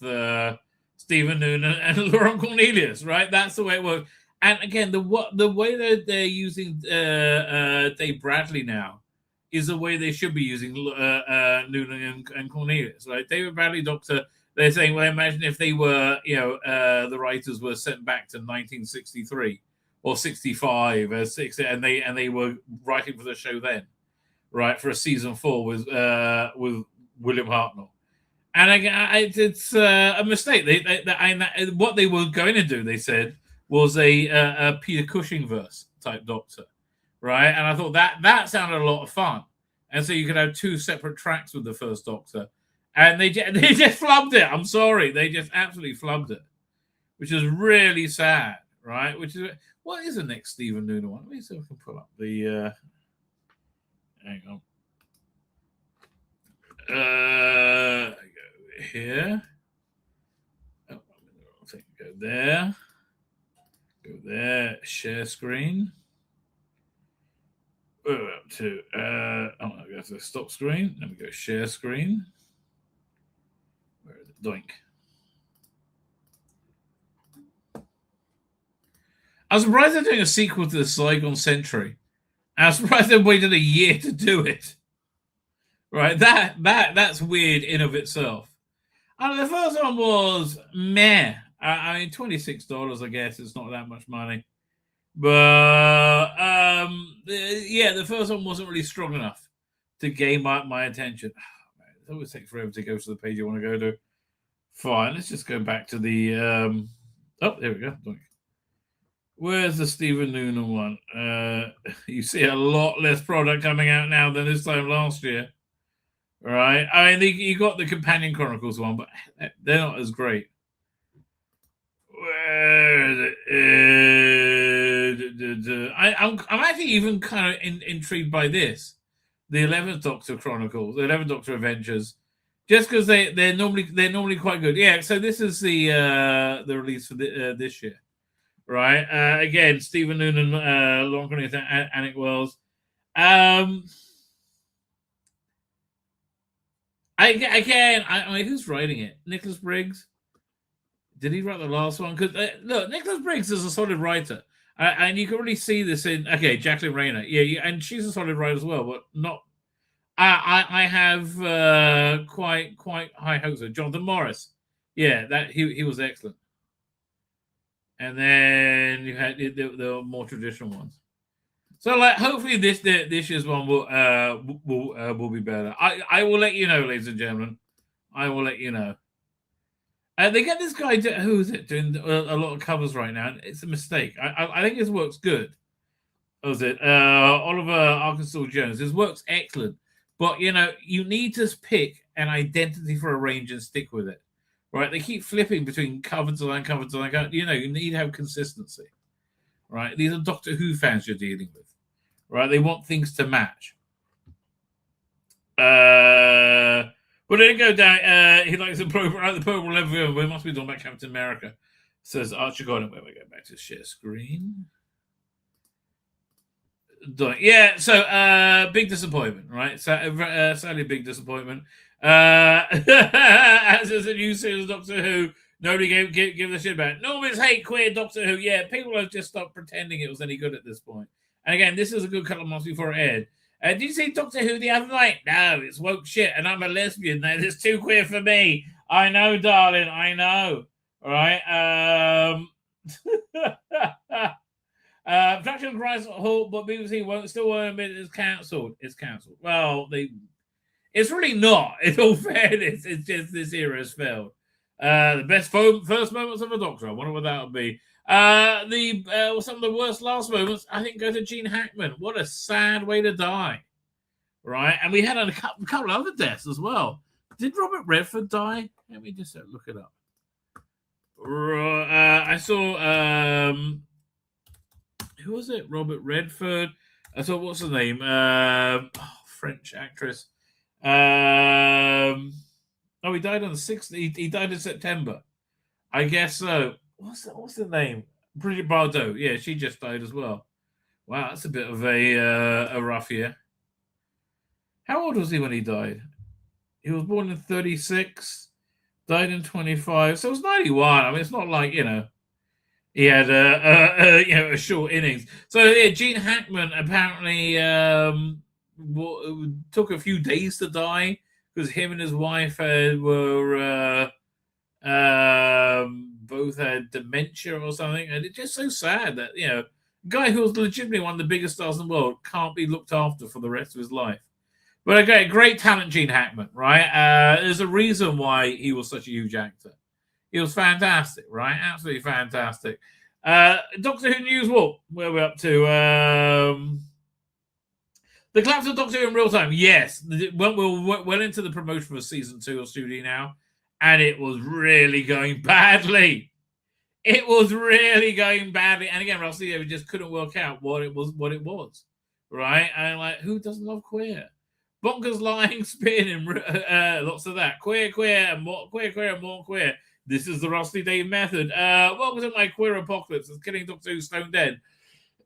Stephen Noonan and Lauren Cornelius, right? That's the way it works. And again, the way that they're using Dave Bradley now is the way they should be using Noonan and Cornelius, right? David Bradley, Doctor, they're saying, well, imagine if they were, the writers were sent back to 1963. Or 65, and they were writing for the show then, right, for a season 4 with William Hartnell, and again, it's a mistake. What they were going to do, they said, was a Peter Cushing verse type Doctor, right? And I thought that sounded a lot of fun, and so you could have 2 separate tracks with the first Doctor, and they just flubbed it. I'm sorry, they just absolutely flubbed it, which is really sad, right? Which is. What is the next Stephen Noonan one? Let me see if I can pull up the... hang on. Go here. Oh, I think go there. Go there. Share screen. We're up to... I go to the stop screen. Let me go share screen. Where is it? Doink. I was surprised they're doing a sequel to the Saigon Century. I was surprised they waited a year to do it. Right, that's weird in of itself. The first one was meh. I mean, $26, I guess. It's not that much money. But, the first one wasn't really strong enough to gain my attention. Oh, man, it always takes forever to go to the page you want to go to. Fine, let's just go back to the. Oh, there we go. Where's the Stephen Noonan one? You see a lot less product coming out now than this time last year. Right? I mean, you got the Companion Chronicles one, but they're not as great. Where is it? I'm actually even kind of intrigued by this. The 11th Doctor Chronicles, the 11th Doctor Adventures, just because they're normally quite good. Yeah, so this is the release for this year. Right, again, Stephen Noonan, Long Chronicles, Annick Wells. I mean, who's writing it? Nicholas Briggs. Did he write the last one? Because look, Nicholas Briggs is a solid writer, and you can really see this in Jacqueline Rayner. Yeah, and she's a solid writer as well, but not. I have quite high hopes of Jonathan Morris. Yeah, that he was excellent. And then you had the more traditional ones. So, like, hopefully this year's one will be better. I will let you know, ladies and gentlemen. I will let you know. They get this guy who is it doing a lot of covers right now. It's a mistake. I think his work's good. What was it Oliver Arkansas Jones? His work's excellent, but you need to pick an identity for a range and stick with it. Right, they keep flipping between cover design. You need to have consistency. Right, these are Doctor Who fans you're dealing with. Right, they want things to match. But then go down. He likes the purple level. We must be talking about Captain America. Says Archer Gordon. Where we go back to share screen. Yeah, so big disappointment, right? Sadly, big disappointment. As is a new series of Doctor Who, nobody gave a shit about it. Normans hate queer Doctor Who. Yeah, people have just stopped pretending it was any good at this point. And again, this is a good couple of months before it aired. Did you see Doctor Who the other night? No, it's woke shit, and I'm a lesbian. Now it's too queer for me. I know, darling. I know. All right. Production Rise Hall, but BBC won't admit it's cancelled. It's cancelled. Well, it's really not. In all fairness, it's just this era has failed. The best first moments of a Doctor. I wonder what that would be. Some of the worst last moments, I think, go to Gene Hackman. What a sad way to die. Right? And we had a couple of other deaths as well. Did Robert Redford die? Let me just look it up. I saw who was it? Robert Redford. I saw what's the name? French actress. He died on the 6th. He died in September. I guess so. What's the name? Brigitte Bardot. Yeah, she just died as well. Wow, that's a bit of a rough year. How old was he when he died? He was born in 36, died in 25. So it was 91. I mean, it's not like, he had a short innings. So yeah, Gene Hackman apparently took a few days to die because him and his wife were both had dementia or something, and it's just so sad that a guy who was legitimately one of the biggest stars in the world can't be looked after for the rest of his life. But again, great talent, Gene Hackman, right? There's a reason why he was such a huge actor. He was fantastic, right? Absolutely fantastic. Doctor Who news, what? Where are we up to? The collapse of Doctor Who in real time. Yes, we're well into the promotion for season 2 of Studio now, and it was really going badly. It was really going badly, and again, Ross, we just couldn't work out what it was, right? And like, who doesn't love queer? Bonkers, lying, spin, and lots of that. Queer, and more queer, and more queer. This is the Rusty Dave method. Welcome to my queer apocalypse. It's killing Doctor Who stone dead.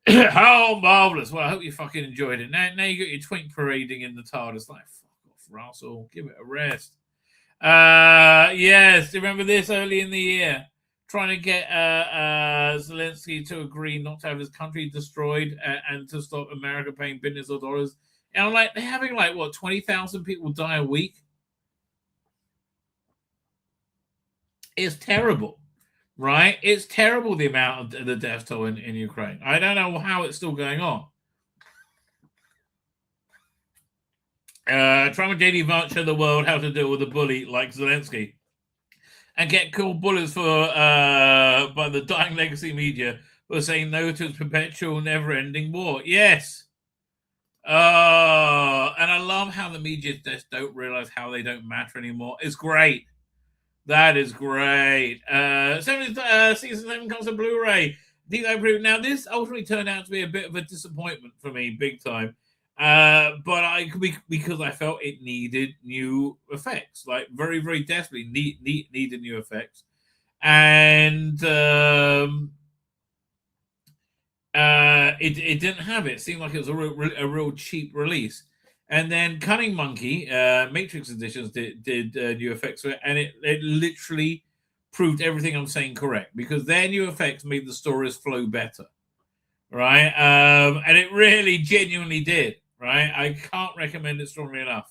How marvelous. Well, I hope you fucking enjoyed it. Now you got your twink parading in the TARDIS. Like, fuck off, Russell. Give it a rest. Yes, remember this early in the year? Trying to get Zelensky to agree not to have his country destroyed and to stop America paying billions of dollars. And I'm like, they're having 20,000 people die a week? It's terrible, right? It's terrible, the amount of the death toll in Ukraine. I don't know how it's still going on. Trump and JD Vance show the world how to deal with a bully like Zelensky, and get called bullies by the dying legacy media for saying no to its perpetual, never-ending war. Yes. And I love how the media just don't realize how they don't matter anymore. It's great. That is great. Season 7 comes to Blu-ray. Now, this ultimately turned out to be a bit of a disappointment for me, big time. But because I felt it needed new effects, like very, very desperately needed new effects, and it didn't have it. It seemed like it was a real cheap release. And then Cunning Monkey, Matrix Editions did new effects for it, and it literally proved everything I'm saying correct, because their new effects made the stories flow better, right? And it really genuinely did, right? I can't recommend it strongly enough.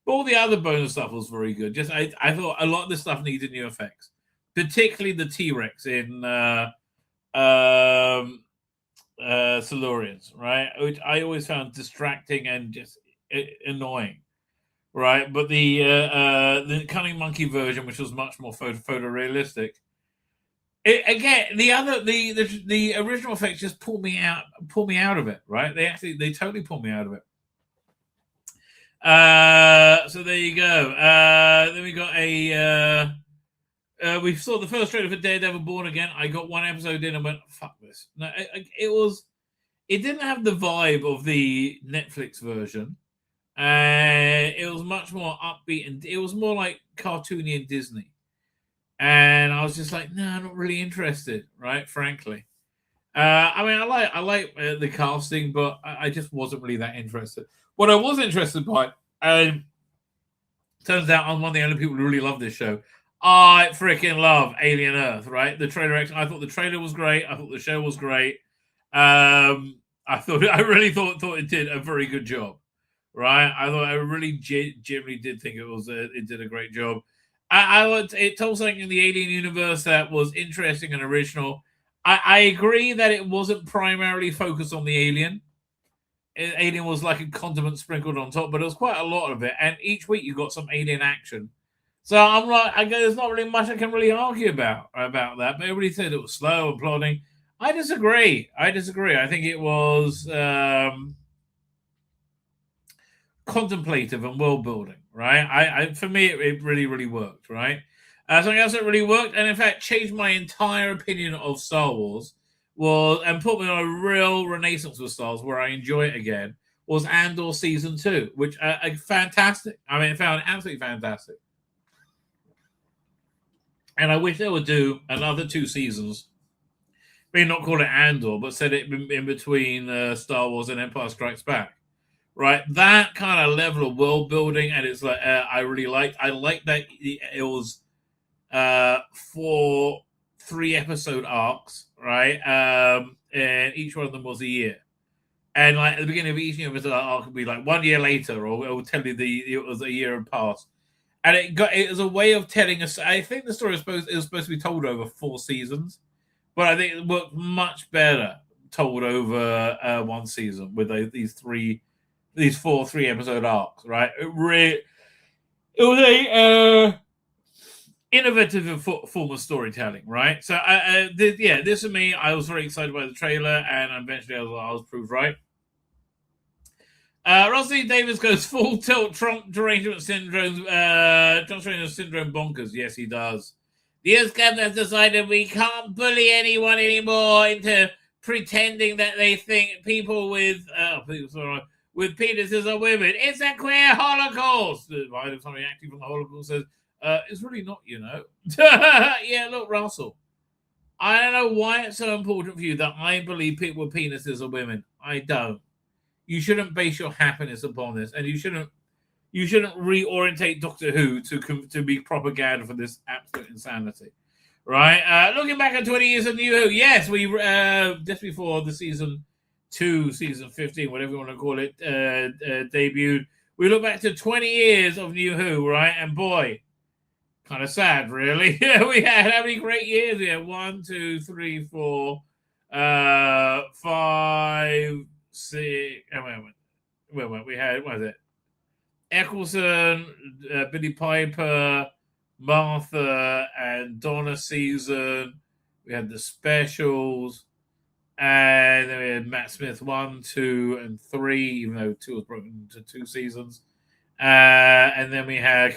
But all the other bonus stuff was very good. Just I thought a lot of this stuff needed new effects, particularly the T-Rex in Silurians, right? Which I always found distracting and just annoying, right? But the Cunning Monkey version, which was much more photorealistic, the original effects just pulled me out of it, right? They totally pulled me out of it. So there you go. Then we got we saw the first trailer for Daredevil Born Again. I got one episode in and went, fuck this. No, it didn't have the vibe of the Netflix version. It was much more upbeat, and it was more like cartoony and Disney. And I was just like, no, I'm not really interested, right? Frankly. I mean, I like the casting, but I just wasn't really that interested. What I was interested by, turns out I'm one of the only people who really love this show. I freaking love Alien Earth, right? The trailer, I thought the trailer was great. I thought the show was great. I really thought it did a very good job, right? I really genuinely did think it did a great job. It told something in the Alien universe that was interesting and original. I agree that it wasn't primarily focused on the alien. Alien was like a condiment sprinkled on top, but there was quite a lot of it. And each week you got some alien action. So I'm like, there's not really much I can really argue about that. But everybody said it was slow and plodding. I disagree. I think it was contemplative and world building, right? For me, it really, really worked, right? Something else that really worked, and in fact changed my entire opinion of Star Wars, and put me on a real renaissance with Star Wars, where I enjoy it again, was Andor Season 2, which fantastic. I mean, I found it absolutely fantastic. And I wish they would do another 2 seasons. Maybe not call it Andor, but set it in between Star Wars and Empire Strikes Back. Right, that kind of level of world building, and it's like I really liked. I liked that it was 4 3-episode arcs, right? And each one of them was a year. And like at the beginning of each episode arc would be like 1 year later, or it would tell you it was a year had passed. And it was a way of telling us. I think the story was supposed to be told over 4 seasons, but I think it worked much better told over 1 season with these 4 3-episode arcs, right? It was a innovative form of storytelling, right? So, this for me, I was very excited by the trailer, and eventually I was proved right. Rossi Davis goes full tilt Trump derangement syndrome, bonkers. Yes, he does. The US government has decided we can't bully anyone anymore into pretending that they think people with penises are women. It's a queer Holocaust. Somebody acting from the Holocaust says, it's really not, you know. Yeah, look, Russell. I don't know why it's so important for you that I believe people with penises are women. I don't. You shouldn't base your happiness upon this, and you shouldn't reorientate Doctor Who to be propaganda for this absolute insanity, right? Looking back at 20 years of New Who, yes, we just before the season 2, season 15, whatever you want to call it, debuted. We look back to 20 years of New Who, right? And boy, kind of sad, really. We had how many great years? We had 1, 2, 3, 4, 5, 6. Wait. We had, what was it? Eccleston, Billy Piper, Martha, and Donna season. We had the specials, and then we had Matt Smith 1, 2, and 3, even though 2 was broken into 2 seasons. And then we had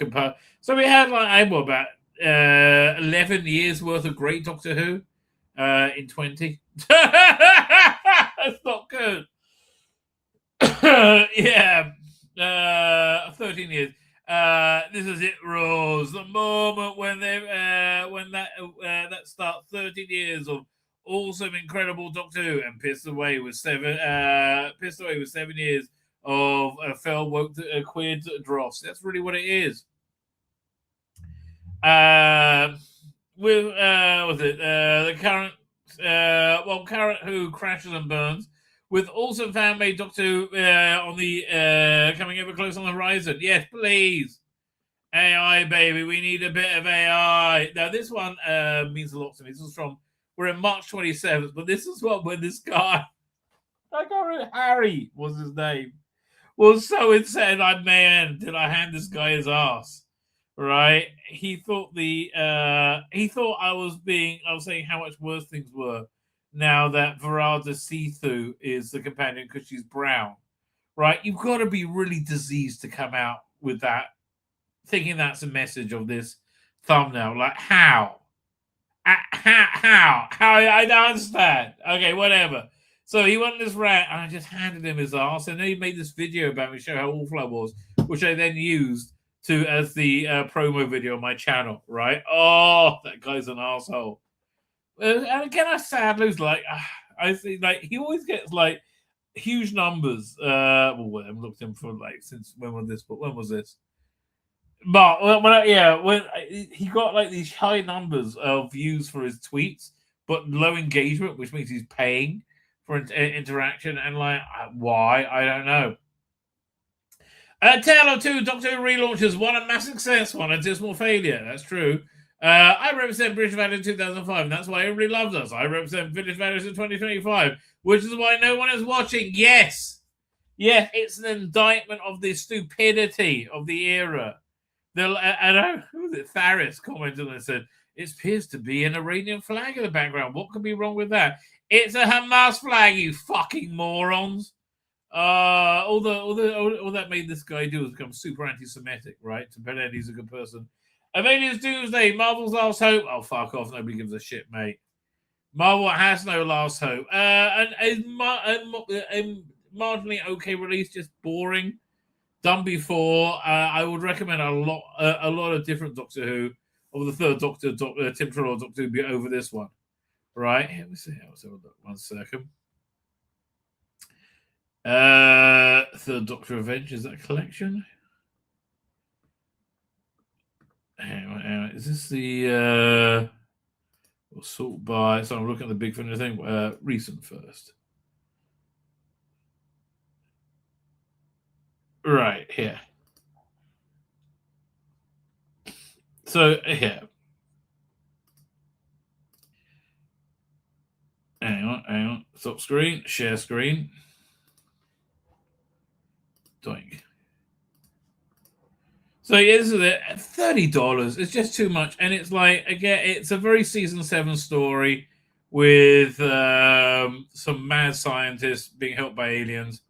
so we had like about 11 years worth of great Doctor Who in 20. That's not good. Yeah, 13 years. This is it, Rose. The moment when they that starts 13 years of awesome, incredible Doctor Who, and pissed away with 7 years of fell woke queer dross. That's really what it is. With was it the current current Who crashes and burns, with awesome fan-made Doctor Who on the coming ever close on the horizon. Yes, please. AI, baby. We need a bit of AI. Now, this one means a lot to me. This was we're in March 27th, but this is when this guy, I can't remember, Harry was his name, was so insane. Did I hand this guy his ass? Right? He thought I was saying how much worse things were now that Verada Sethu is the companion because she's brown. Right? You've got to be really diseased to come out with that, thinking that's a message of this thumbnail. Like, how? How? I don't understand. Okay, whatever. So he went on this rant, and I just handed him his ass, and then he made this video about me, show how awful I was, which I then used as the promo video on my channel, right? Oh, that guy's an asshole. And again, I sad lose. I see, he always gets huge numbers. I haven't looked at him for since when was this? But when was this? But when he got these high numbers of views for his tweets, but low engagement, which means he's paying for interaction, and why, I don't know. Tale of 2 Doctor Who relaunches, one a massive success, one a dismal failure. That's true. I represent British Values in 2005, and that's why everybody loves us. I represent British Values in 2025, which is why no one is watching. Yes, it's an indictment of the stupidity of the era. I know, who was it? Faris commented and said, it appears to be an Iranian flag in the background. What could be wrong with that? It's a Hamas flag, you fucking morons. All that made this guy do was become super anti-Semitic, right? To pretend he's a good person. Avengers Doomsday, Marvel's Last Hope. Oh, fuck off. Nobody gives a shit, mate. Marvel has no last hope. And marginally okay release, just boring. Done before. I would recommend a lot of different Doctor Who, or the third Doctor, Tim Trelaw Doctor Who, be over this one, right? Let me see. Let's have a look. 1 second. Third Doctor Revenge, is that a collection? Hang on. Is this the sort by? So I'm looking at the big finish thing. Recent first. Right, here. So, here. Hang on. Stop screen. Share screen. Doink. So, yeah, this is it. $30. It's just too much. And it's again, it's a very season 7 story with some mad scientists being helped by aliens.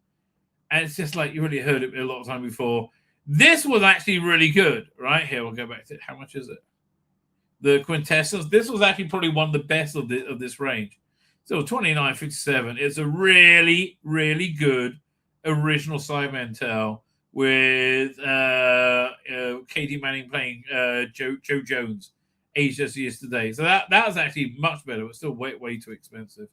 And it's just you really heard it a lot of time before. This was actually really good. Right here, we'll go back to it. How much is it? The Quintessence. This was actually probably one of the best of this range. So $29.57. It's a really, really good original Cybermen tale with Katie Manning playing Joe Jones, aged as he is today. So that was actually much better, but still way too expensive.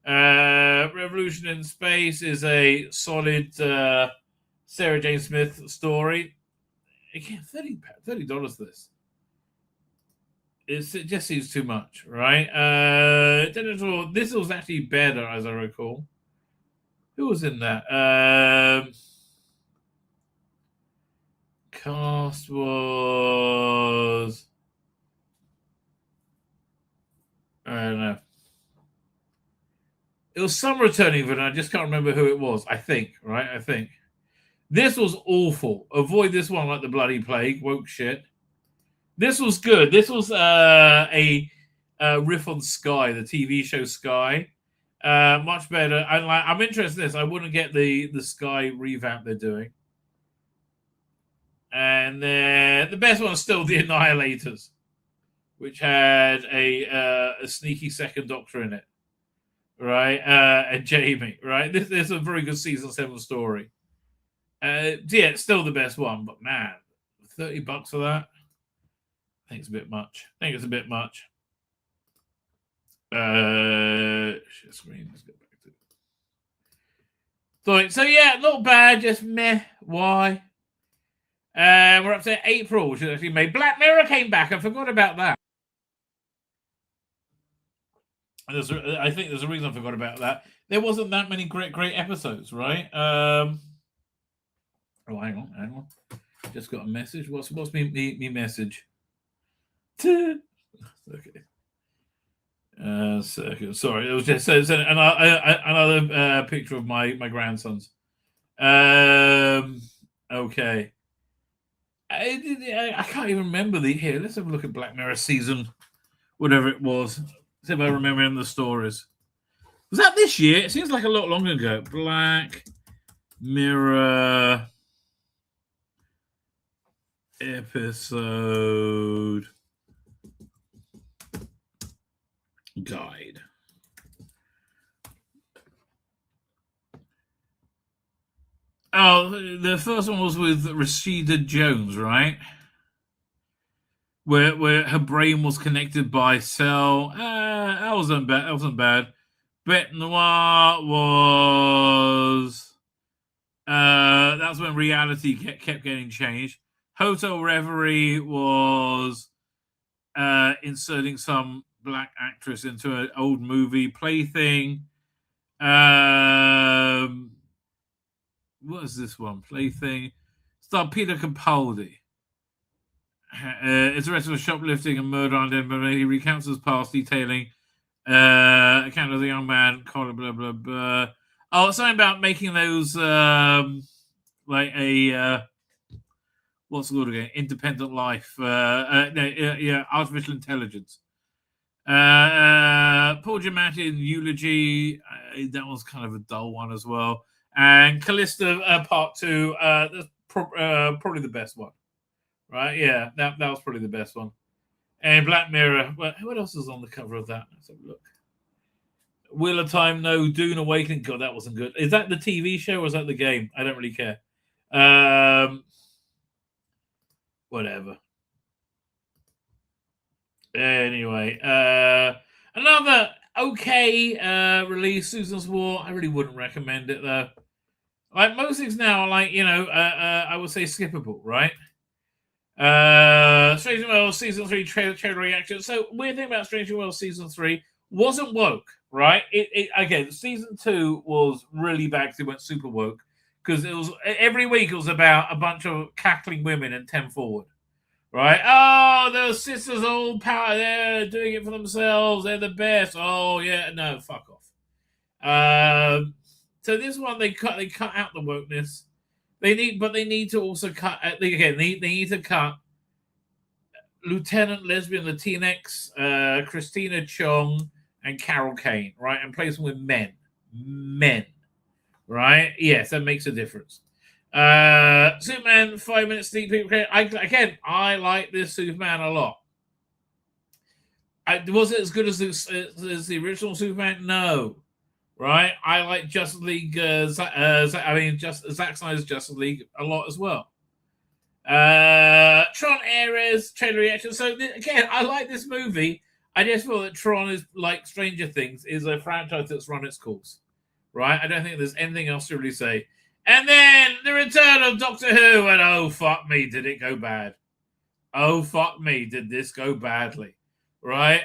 Revolution in Space is a solid Sarah Jane Smith story. Again, $30 for this. It just seems too much, right? This was actually better, as I recall. Who was in that? Cast was... I don't know. It was some returning villain. I just can't remember who it was. I think, right? This was awful. Avoid this one like the bloody plague. Woke shit. This was good. This was a riff on Sky, the TV show Sky. Much better. I'm interested in this. I wouldn't get the Sky revamp they're doing. And the best one is still the Annihilators, which had a sneaky second Doctor in it, right? And Jamie, right? This is a very good season 7 story. Yeah, it's still the best one, but man, $30 for that? I think it's a bit much. Share screen. Let's get back to it. So yeah, not bad, just meh. Why? We're up to April, which is actually May. Black Mirror came back. I forgot about that. I think there's a reason I forgot about that. There wasn't that many great episodes, right? Oh, hang on. Just got a message. What's me message? Okay. Second. Sorry, it was just another picture of my grandsons. Okay. I can't even remember here. Let's have a look at Black Mirror season, whatever it was. See if I remember in the stories. Was that this year? It seems like a lot longer ago. Black Mirror episode guide. Oh, the first one was with Rashida Jones, right? Where her brain was connected by cell. That wasn't bad. Bête Noire was. That's when reality kept getting changed. Hotel Reverie was inserting some black actress into an old movie. Plaything. What is this one? Plaything. Star Peter Capaldi. It's arrested for shoplifting and murder on Denver. He recounts his past, detailing account of the young man. Blah blah blah. Oh, something about making those like a what's it called again? Independent life. Artificial intelligence. Paul Giamatti in Eulogy. That was kind of a dull one as well. And Callista Part 2. That's probably the best one. Right? Yeah, that was probably the best one. And Black Mirror. What else is on the cover of that? Let's have a look. Wheel of Time, no. Dune Awakening. God, that wasn't good. Is that the TV show or is that the game? I don't really care. Whatever. Anyway, another okay release, Susan's War. I really wouldn't recommend it though. Like most things now are like, I would say skippable, right? Strange New World Season 3 trailer reaction. So weird thing about Strange New World Season 3 wasn't woke, right? Again, Season 2 was really bad because it went super woke. Because it was every week it was about a bunch of cackling women and 10 forward. Right? Oh, those sisters all power. They're doing it for themselves. They're the best. Oh, yeah. No, fuck off. So this one, they cut out the wokeness. They need to also cut. They need to cut Lieutenant Lesbian Latinx, Christina Chong, and Carol Kane, right? And place them with men. Right? Yes, that makes a difference. Superman 5 minutes sneak peek. I like this Superman a lot. Was it as good as the original Superman? No. Right? I like Justice League. Zack Snyder's Justice League a lot as well. Tron Ares trailer reaction. So again, I like this movie. I just feel that Tron is like Stranger Things, is a franchise that's run its course. Right? I don't think there's anything else to really say. And then the return of Doctor Who, and oh fuck me, did it go bad? Oh fuck me, did this go badly? Right?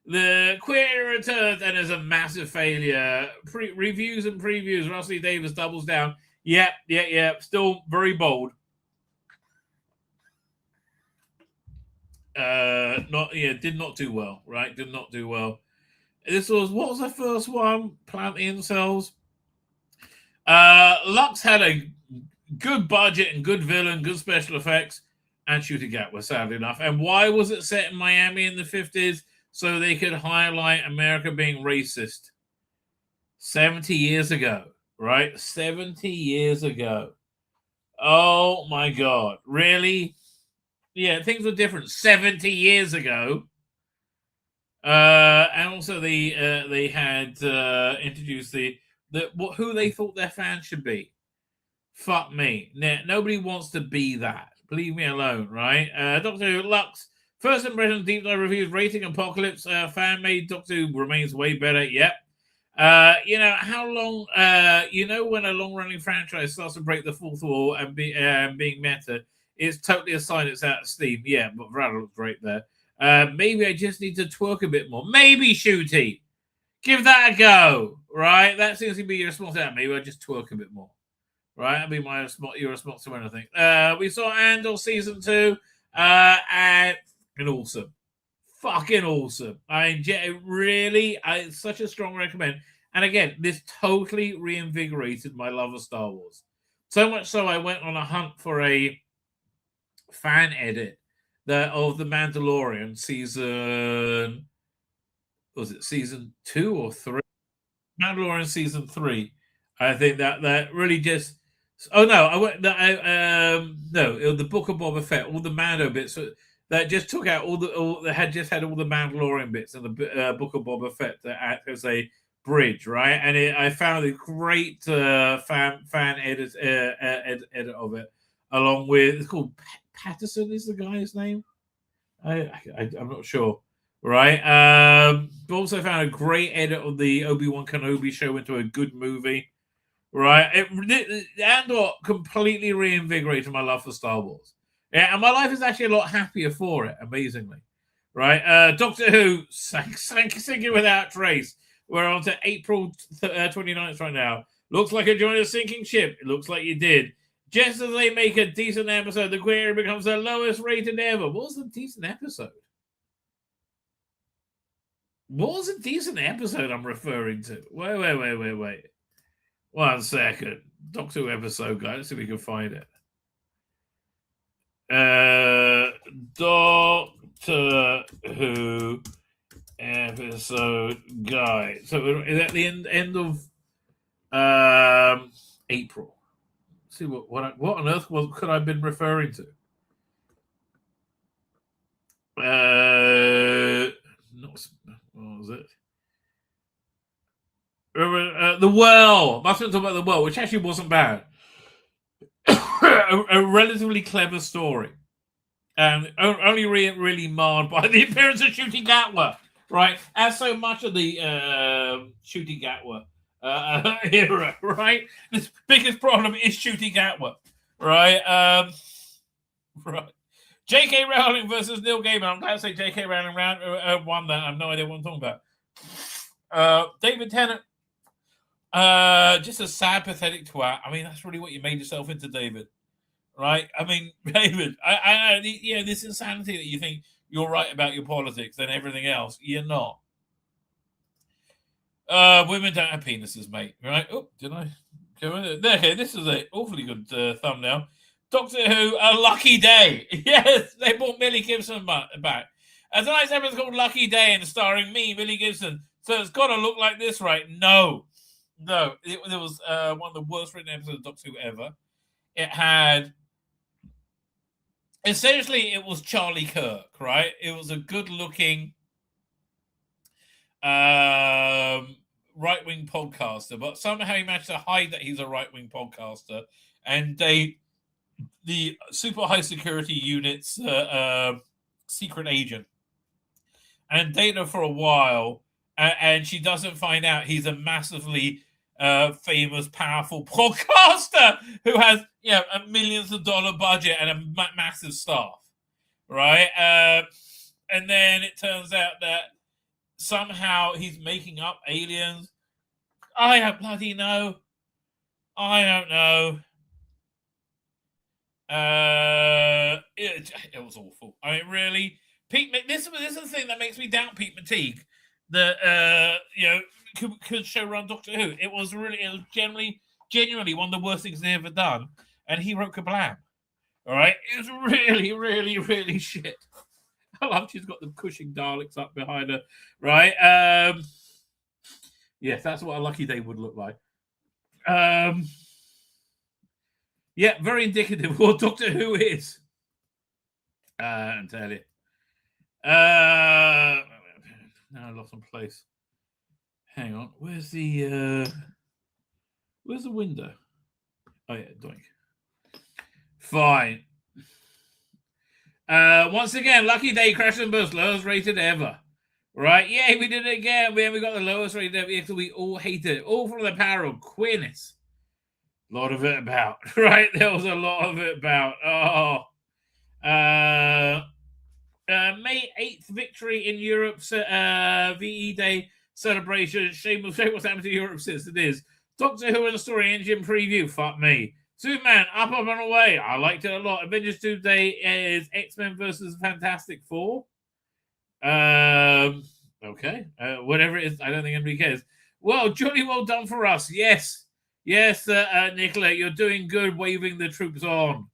The Queer Era returns and is a massive failure. Reviews and previews. Russell Davis doubles down. Yep. Still very bold. Did not do well. Right? Did not do well. What was the first one? Plant the Incels. Lux had a good budget and good villain, good special effects, and Shooting Gatwa, sadly enough. And why was it set in Miami in the 50s? So they could highlight America being racist. 70 years ago, right? 70 years ago. Oh my God. Really? Yeah, things were different 70 years ago. And also they had introduced who they thought their fans should be. Fuck me. Nobody wants to be that. Leave me alone, right? Doctor Who Lux. First impression deep dive reviews, rating Apocalypse. Fan made Doctor Who remains way better. Yep. How long? When a long running franchise starts to break the fourth wall and being meta, it's totally a sign it's out of steam. Yeah, but Vrada looks great there. Maybe I just need to twerk a bit more. Maybe Shooty. Give that a go, right? That seems to be your response. Maybe I just twerk a bit more. Right, that'd be your response to anything. We saw Andor season 2, and awesome, fucking awesome. It's such a strong recommend. And again, this totally reinvigorated my love of Star Wars. So much so, I went on a hunt for a fan edit of The Mandalorian season. Was it season 2 or 3? Mandalorian season 3. I think that really just. Oh no! It was the Book of Boba Fett, all the Mando bits that just took out all the Mandalorian bits in the Book of Boba Fett to act as a bridge, right? And I found a great fan edit of it, along with it's called Patterson is the guy's name. I'm not sure, right? But also found a great edit of the Obi-Wan Kenobi show into a good movie. Right, Andor completely reinvigorated my love for Star Wars. Yeah, and my life is actually a lot happier for it, amazingly. Right, Doctor Who, sinking without trace. We're on to April 29th right now. Looks like you joined a sinking ship. It looks like you did. Just as they make a decent episode, the query becomes the lowest rated ever. What was a decent episode? What was a decent episode I'm referring to? Wait. 1 second. Doctor Who episode, guys. Let's see if we can find it. Doctor Who episode guide. So we're at the end of April. Let's see what on earth could I have been referring to? What was it? The Well. Must have talked about The Well, which actually wasn't bad. a relatively clever story. And only really marred by the appearance of Shooting Gatwa. Right? As so much of the Shooting Gatwa era, right? The biggest problem is Shooting Gatwa. Right? Right. J.K. Rowling versus Neil Gaiman. I'm glad to say J.K. Rowling won that. I have no idea what I'm talking about. David Tennant. Just a sad, pathetic twat. I mean, that's really what you made yourself into, David. Right? I mean, David, I this insanity that you think you're right about your politics and everything else. You're not. Women don't have penises, mate. Right? Oh, did I go in it? Okay, this is an awfully good thumbnail. Doctor Who, A Lucky Day. Yes, they brought Millie Gibson back. Tonight's episode is called Lucky Day and starring me, Millie Gibson. So it's got to look like this, right? No, it was one of the worst written episodes of Doctor Who ever. It had, essentially, it was Charlie Kirk, right? It was a good-looking right-wing podcaster, but somehow he managed to hide that he's a right-wing podcaster, and the super high-security unit's secret agent, and Data for a while, and she doesn't find out he's a massively famous, powerful podcaster who has, a millions of dollar budget and a massive staff, right? And then it turns out that somehow he's making up aliens. I don't bloody know. I don't know. It was awful. I mean, really, this is the thing that makes me doubt Pete McTeague. That could show run Doctor Who. It was generally genuinely one of the worst things they ever done. And he wrote Kablam. All right, it was really, really, really shit. I love she's got the Cushing Daleks up behind her, right? Yes, that's what a lucky day would look like. Yeah, very indicative of what Doctor Who is. I'll tell you. Now I lost my place. Hang on, where's the window? Oh yeah, doink. Fine. Once again, lucky day, Crash and Burst, lowest rated ever. Right? Yeah, we did it again. We got the lowest rated ever. We all hated it. All from the power of queerness. A lot of it about. Right? There was a lot of it about. May 8th victory in Europe's VE Day celebration. Shame what's happened to Europe since it is. Doctor Who and the Story Engine preview. Fuck me. Superman, up and away. I liked it a lot. Avengers Doomsday is X-Men versus Fantastic Four. Okay. Whatever it is, I don't think anybody cares. Well, jolly well done for us. Yes. Yes, Nicola, you're doing good waving the troops on.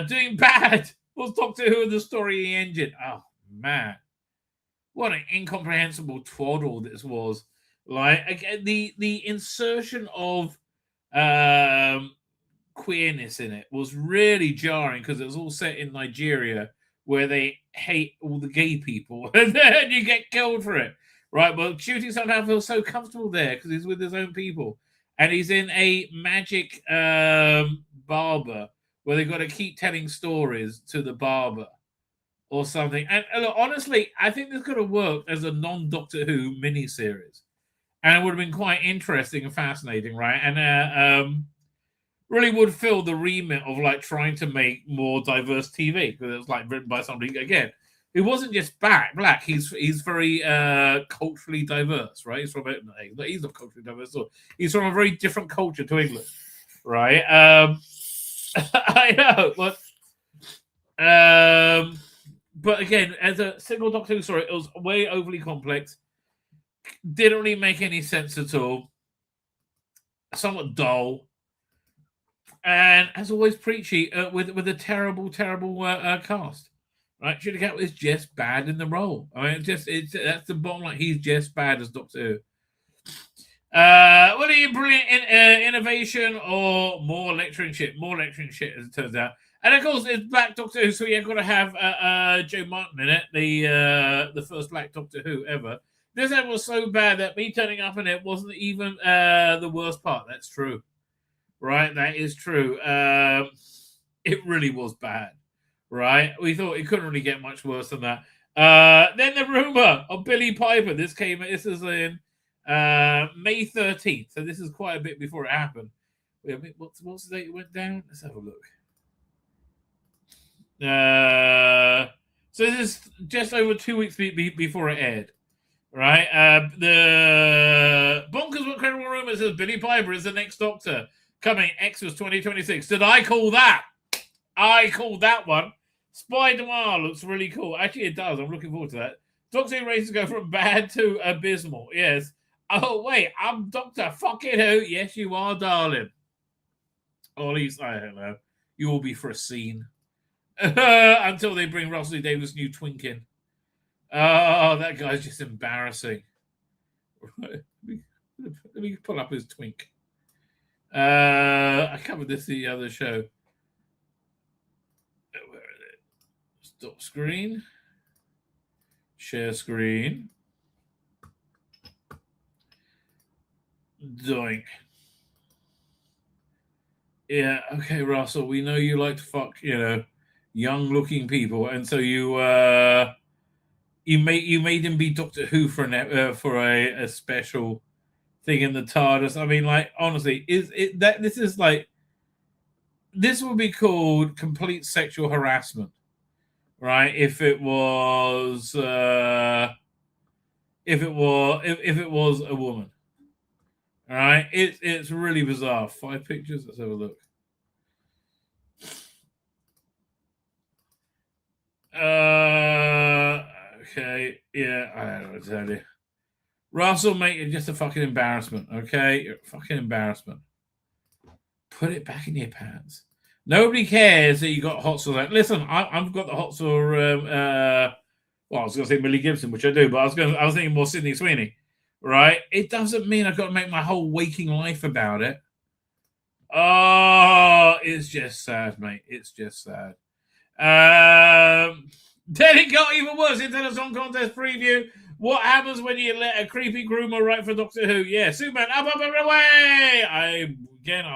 Doing bad was Doctor Who and the Story Engine. Oh, man. What an incomprehensible twaddle this was. Like, again, the insertion of queerness in it was really jarring because it was all set in Nigeria where they hate all the gay people and then you get killed for it, right? But Shooting somehow feels so comfortable there because he's with his own people and he's in a magic barber where they've got to keep telling stories to the barber or something. And look, honestly, I think this could have worked as a non-Doctor Who miniseries and it would have been quite interesting and fascinating, right? And really would fill the remit of like trying to make more diverse TV because it was like written by somebody again who wasn't just black. He's very culturally diverse, right? He's from he's not culturally diverse. So he's from a very different culture to England, right? I know, but again, as a single Doctor Who story, it was way overly complex. Didn't really make any sense at all. Somewhat dull. And as always, preachy with a terrible cast. Right? Judy Cat was just bad in the role. I mean, that's the bottom line. He's just bad as Doctor Who. What are you brilliant innovation or more lecturing shit? More lecturing shit, as it turns out. And of course, it's Black Doctor Who, so you're got to have Joe Martin in it, the first Black Doctor Who ever. This episode was so bad that me turning up in it wasn't even the worst part. That's true. Right, that is true. It really was bad, right? We thought it couldn't really get much worse than that. Then the rumor of Billy Piper. This is in May 13th, so this is quite a bit before it happened. Wait a minute, what's the date it went down? Let's have a look. So this is just over 2 weeks before it aired. Right? The Bonkers What Credible Rumor says Billy Piper is the next Doctor. Coming Xmas 2026. Did I call that? I called that one. Spider-Man looks really cool. Actually, it does. I'm looking forward to that. Doctor Who races go from bad to abysmal. Yes. Oh, wait. I'm Doctor fucking Who. Yes, you are, darling. Or at least, I don't know. You will be for a scene. Until they bring Russell Davis' new twink in. Oh, that guy's just embarrassing. Let me pull up his twink. I covered this the other show. Where is it? Stop screen. Share screen. Doink. Yeah, okay, Russell. We know you like to fuck, young-looking people, and so you made him be Doctor Who for a special thing in the TARDIS. I mean, like, honestly, this would be called complete sexual harassment, right? If it was a woman, all right? It's really bizarre. 5 pictures. Let's have a look. Okay, yeah, I don't know what to tell you. Russell, mate, you're just a fucking embarrassment, okay? You're a fucking embarrassment. put it back in your pants. Nobody cares that you got hot sauce. Listen, I've got the hot sauce. Well, I was going to say Millie Gibson, which I do, but I was thinking more Sydney Sweeney, right? It doesn't mean I've got to make my whole waking life about it. Oh, it's just sad, mate. It's just sad. Then it got even worse. Into the Song Contest preview. What happens when you let a creepy groomer write for Doctor Who? Yeah, Superman, up, and away! I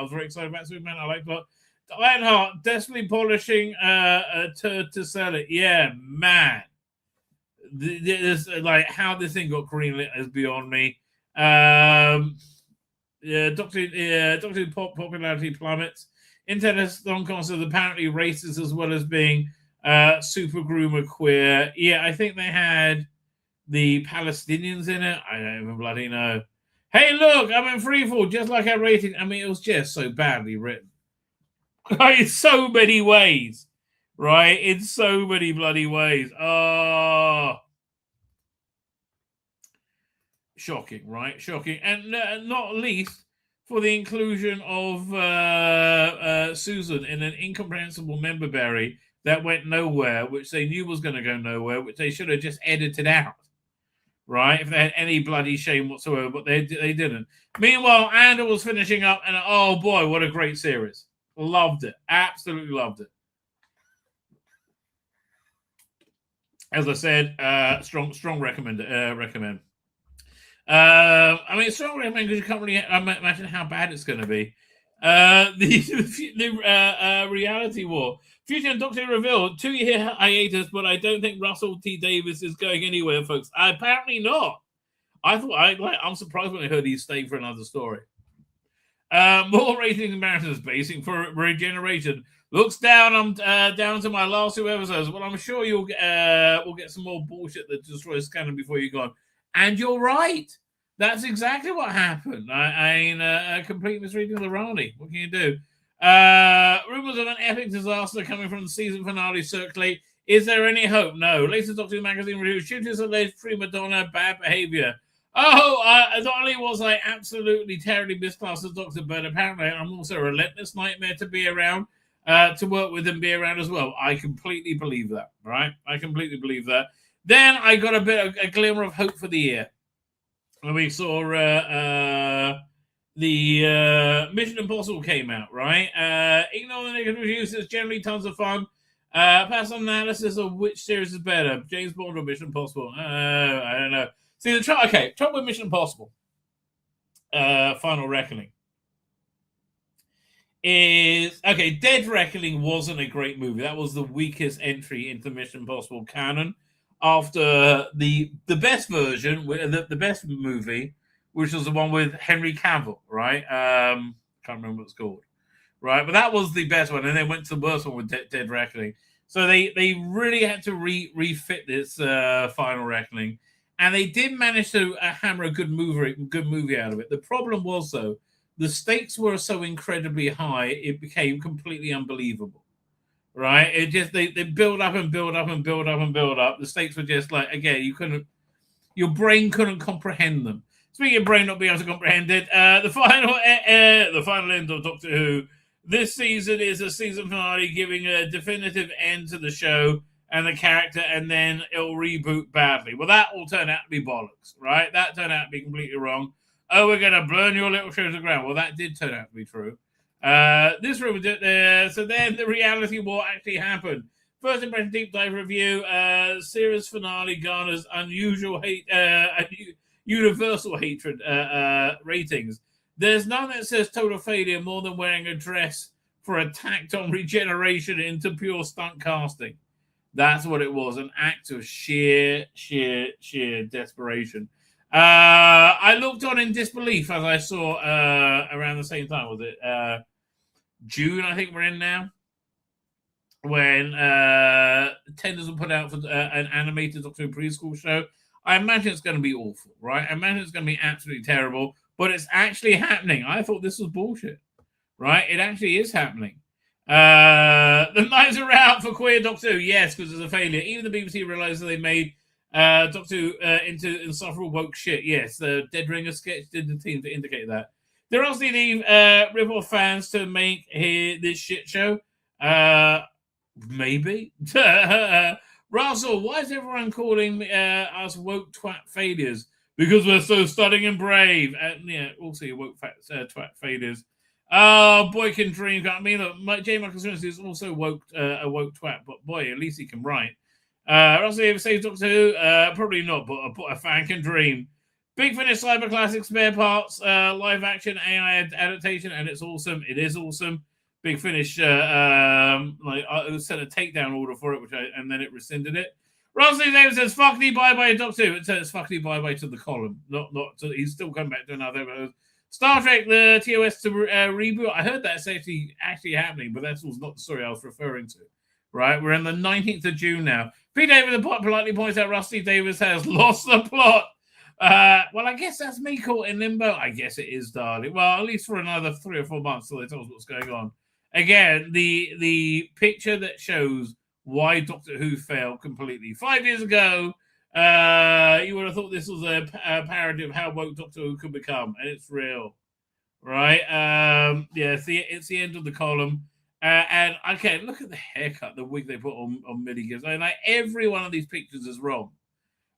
was very excited about Superman. I liked that. Lionheart, desperately polishing to sell it. Yeah, man. Like, how this thing got greenlit is beyond me. Doctor Who popularity plummets. Internet Song Contest is apparently racist as well as being super groomer queer. Yeah, I think they had the Palestinians in it. I don't even bloody know. Hey, look, I'm in freefall, just like I rated. I mean, it was just so badly written. In so many ways. Right? In so many bloody ways. Oh. Shocking, right? Shocking. And not least for the inclusion of Susan in an incomprehensible member berry that went nowhere, which they knew was going to go nowhere, which they should have just edited out. Right? If they had any bloody shame whatsoever, but they didn't. Meanwhile, Andor was finishing up, and oh boy, what a great series. Loved it. Absolutely loved it. As I said, strong recommend. I mean, strong recommend because you can't really imagine how bad it's going to be. The reality war. Future and Doctor revealed 2-year hiatus, but I don't think Russell T Davies is going anywhere, folks. Apparently not. I'm surprised when I heard he's staying for another story. More ratings embarrassers basing for regeneration. Looks down. I'm down to my last 2 episodes. Well, I'm sure we'll get some more bullshit that destroys canon before you're gone. And you're right. That's exactly what happened. I mean, a complete misreading of the Rani. What can you do? Rumors of an epic disaster coming from the season finale circulate. Is there any hope? No. Latest Doctor Who magazine review. Shooters alleged prima donna bad behavior. Not only was I absolutely terribly misclassed as Doctor, but apparently I'm also a relentless nightmare to be around, to work with and be around as well. I completely believe that, right? I completely believe that. Then I got a glimmer of hope for the year. When we saw the Mission Impossible came out, right? Ignore the negative reviews. It's generally tons of fun. Pass on analysis of which series is better, James Bond or Mission Impossible. I don't know. See, trouble with Mission Impossible, Final Reckoning, is, Dead Reckoning wasn't a great movie. That was the weakest entry into Mission Impossible canon after the best version, the best movie, which was the one with Henry Cavill, right? Can't remember what it's called, right? But that was the best one, and they went to the worst one with Dead Reckoning. So they really had to refit this Final Reckoning. And they did manage to hammer a good movie out of it. The problem was, though, the stakes were so incredibly high, it became completely unbelievable, right? It just they build up and build up and build up and build up. The stakes were just like, again, your brain couldn't comprehend them. Speaking of brain not being able to comprehend it, the final end of Doctor Who this season is a season finale, giving a definitive end to the show and the character, and then it'll reboot badly. Well, that all turned out to be bollocks, right? That turned out to be completely wrong. Oh, we're going to burn your little show to the ground. Well, that did turn out to be true. This room did there. So then the reality war actually happened. First impression deep dive review. Series finale garners unusual hate, universal hatred ratings. There's none that says total failure more than wearing a dress for a tacked on regeneration into pure stunt casting. That's what it was, an act of sheer desperation. I looked on in disbelief as I saw around the same time, was it June, I think we're in now, when tenders were put out for an animated Doctor Who preschool show. I imagine it's going to be awful, right? I imagine it's going to be absolutely terrible, but it's actually happening. I thought this was bullshit, right? It actually is happening. The knives are out for queer Doctor Who, yes, because it's a failure. Even the BBC realised that they made Doctor Who into insufferable woke shit. Yes, the Dead Ringer sketch did the team to indicate that. They're asking the Ripple fans to make this shit show. Maybe. Russell, why is everyone calling us woke twat failures? Because we're so stunning and brave. Yeah, also your woke twat failures. Boy can dream. I mean, look, J. Michael Smith is also a woke twat, but boy, at least he can write. Russell ever saves Doctor Who? Probably not, but a fan can dream. Big Finish Cyber Classic spare parts, live action AI adaptation, and it's awesome. It is awesome. Big Finish, I sent a takedown order for it, and then it rescinded it. Rosley Davis says, "Fuck me, bye bye, Doctor Who." It says, "Fuck me, bye bye" to the column. Not. He's still coming back to another episode. Star Trek: The TOS to reboot. I heard that's actually happening, but that was not the story I was referring to. Right, we're in the 19th of June now. P. David the Pot politely points out Rusty Davis has lost the plot. Well, I guess that's me caught in limbo. I guess it is, darling. Well, at least for another 3 or 4 months till they tell us what's going on. Again, the picture that shows why Doctor Who failed completely. 5 years ago, you would have thought this was a parody of how woke Doctor Who could become, and it's real, right? Yeah, it's the end of the column. And okay, look at the haircut, the wig they put on Millie Gibbs. I mean, like, every one of these pictures is wrong.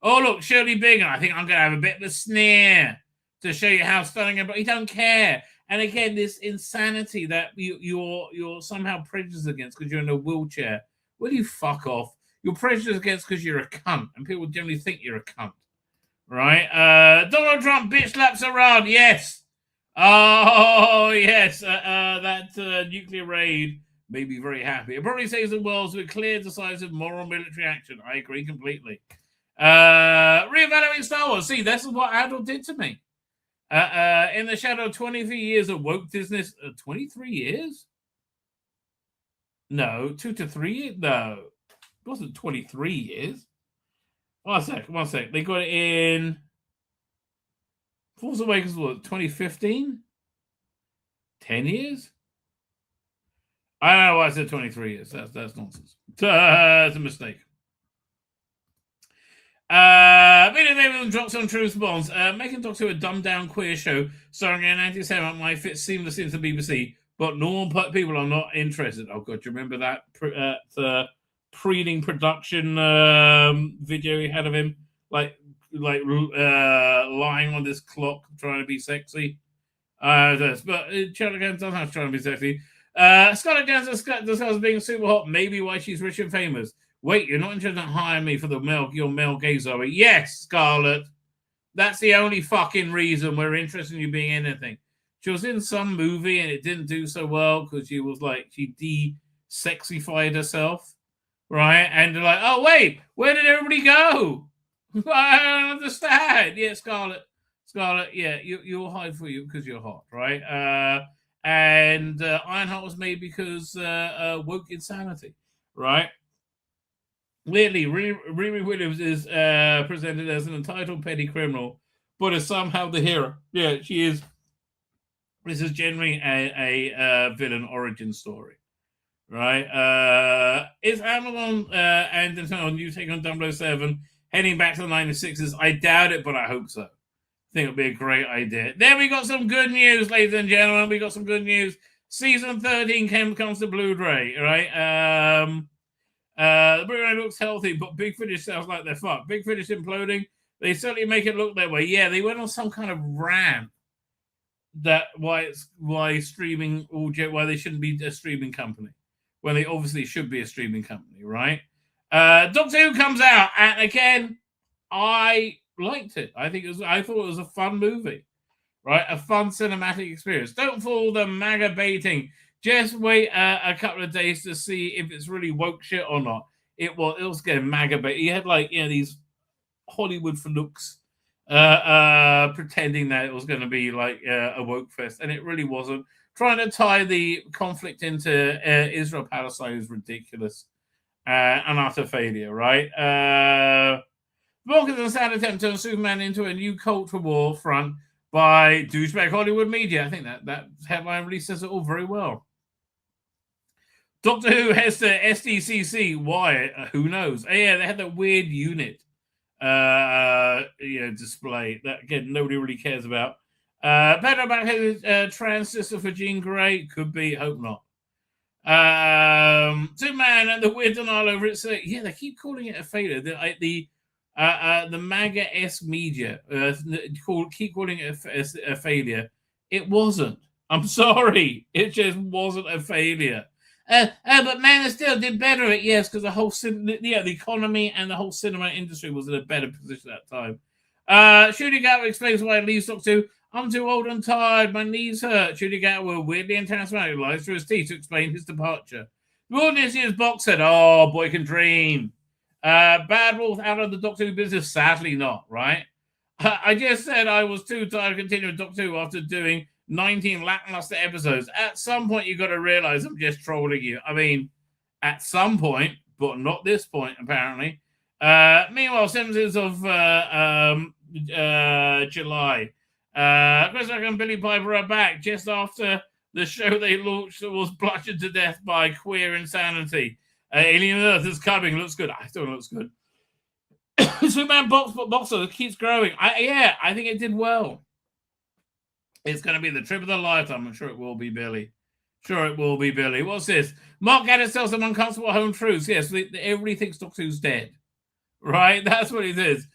Oh, look, Shirley Bing. I think I'm going to have a bit of a sneer to show you how stunning. But he don't care. And again, this insanity that you're somehow prejudiced against because you're in a wheelchair. Will you fuck off? You're prejudiced against because you're a cunt, and people generally think you're a cunt, right? Donald Trump bitch slaps Iran. Yes. Oh yes. That nuclear raid made me very happy. It probably saves the world with clear, decisive, moral military action. I agree completely. Reevaluating Star Wars. See, this is what Adol did to me. In the shadow of 23 years of woke business. 23 years? No, 2 to 3 years? No, it wasn't 23 years. One sec. They got it in Force Awakens, what, 2015? 10 years? I don't know why I said 23 years. That's nonsense. It's a mistake. Video David drops on Truth Bombs. Making Doctor Who a dumbed down queer show starring an anti-Semite might fit seamlessly into the BBC, but normal people are not interested. Oh god, do you remember that pre-ing production video he had of him, like lying on this clock trying to be sexy? But Scarlett Johansson doesn't trying to be sexy. Scarlett Johansson discusses being super hot, maybe why she's rich and famous. Wait, you're not interested in hiring me for your male gaze, are we? Yes, Scarlett. That's the only fucking reason we're interested in you being anything. She was in some movie and it didn't do so well because she was like, she de-sexified herself, right? And they're like, oh, wait, where did everybody go? I don't understand. Yeah, Scarlett, yeah, you'll hide for you because you're hot, right? And Ironheart was made because woke insanity, right? Weirdly, Riri Williams is presented as an entitled petty criminal, but is somehow the hero. Yeah, she is. This is generally a villain origin story, right? Is Amazon and Nintendo new take on 007 heading back to the 96s? I doubt it, but I hope so. I think it'll be a great idea. Then we got some good news, ladies and gentlemen. We got some good news. Season 13 comes to Blu-ray, right? The Blu-ray looks healthy, but Big Finish sounds like they're fucked. Big Finish imploding. They certainly make it look that way. Yeah, they went on some kind of rant that why streaming why they shouldn't be a streaming company when they obviously should be a streaming company, right? Doctor Who comes out, and again, I liked it. I thought it was a fun movie, right? A fun cinematic experience. Don't fall the MAGA baiting. Just wait a couple of days to see if it's really woke shit or not. It was getting MAGA bait. You had these Hollywood fanooks pretending that it was going to be like a woke fest, and it really wasn't. Trying to tie the conflict into Israel-Palestine is ridiculous and utter failure, right? Bonkers and sad attempt to turn Superman into a new culture war front by douchebag Hollywood media. I think that headline really says it all very well. Doctor Who heads to SDCC. Why? Who knows? Oh, yeah, they had that weird unit display that, again, nobody really cares about. Better about his trans sister for Jean Grey? Could be, hope not. Superman and the weird denial over it. So, yeah, they keep calling it a failure. The MAGA-esque media keep calling it a failure. It wasn't. I'm sorry. It just wasn't a failure. But Man of Steel did better at yes, because the whole the economy and the whole cinema industry was in a better position at that time. Shooting Gatwa explains why he leaves Doctor Who. I'm too old and tired. My knees hurt. Shooting Gatwa weirdly and charismatic lies through his teeth to explain his departure. The audience year's box said, "Oh, boy can dream." Bad Wolf out of the Doctor Who business? Sadly not, right? I just said I was too tired to continue with Doctor Who after doing 19 lackluster episodes. At some point, you got to realize I'm just trolling you. I mean, at some point, but not this point, apparently. Meanwhile, Simpsons of July. Chris Rock and Billy Piper are back just after the show they launched was bludgeoned to death by queer insanity. Alien Earth is coming. Looks good. I still looks good. Superman boxer keeps growing. I think it did well. It's going to be the trip of the lifetime. I'm sure it will be, Billy. Sure it will be, Billy. What's this? Mark Gaddis tells some uncomfortable home truths. Yes, everybody thinks Doctor Who's dead. Right? That's what it is.